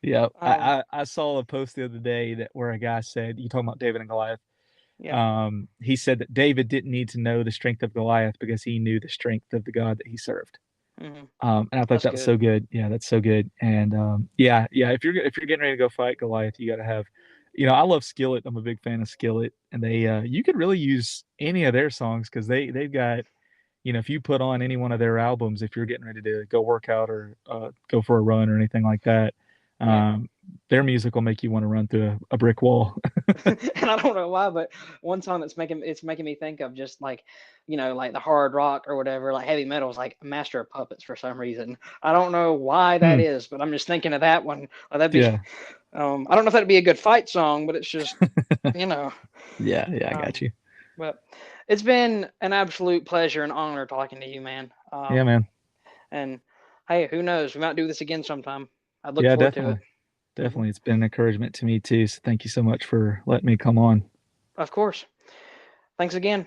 Yeah, Um, I saw a post the other day that where a guy said, "You talking about David and Goliath?" yeah. He said that David didn't need to know the strength of Goliath because he knew the strength of the God that he served. Hmm. And I thought That's that was good. so good. Yeah, that's so good. And yeah, yeah. If you're getting ready to go fight Goliath, you got to have, I love Skillet. I'm a big fan of Skillet, and they you could really use any of their songs because they've got, if you put on any one of their albums, if you're getting ready to go work out or go for a run or anything like that, Yeah. um, their music will make you want to run through a brick wall. And I don't know why, but one song it's making me think of just like, like the hard rock or whatever, like heavy metal is like Master of Puppets for some reason. I don't know why that Hmm. is, but I'm just thinking of that one. That'd be, Yeah. I don't know if that'd be a good fight song, but it's just, you know, Yeah. Yeah. I got um, you. but it's been an absolute pleasure and honor talking to you, man. Yeah, man. And hey, who knows? We might do this again sometime. I'd look Yeah, forward to it. definitely. Hmm. Definitely. It's been an encouragement to me too. So thank you so much for letting me come on. Of course. Thanks again.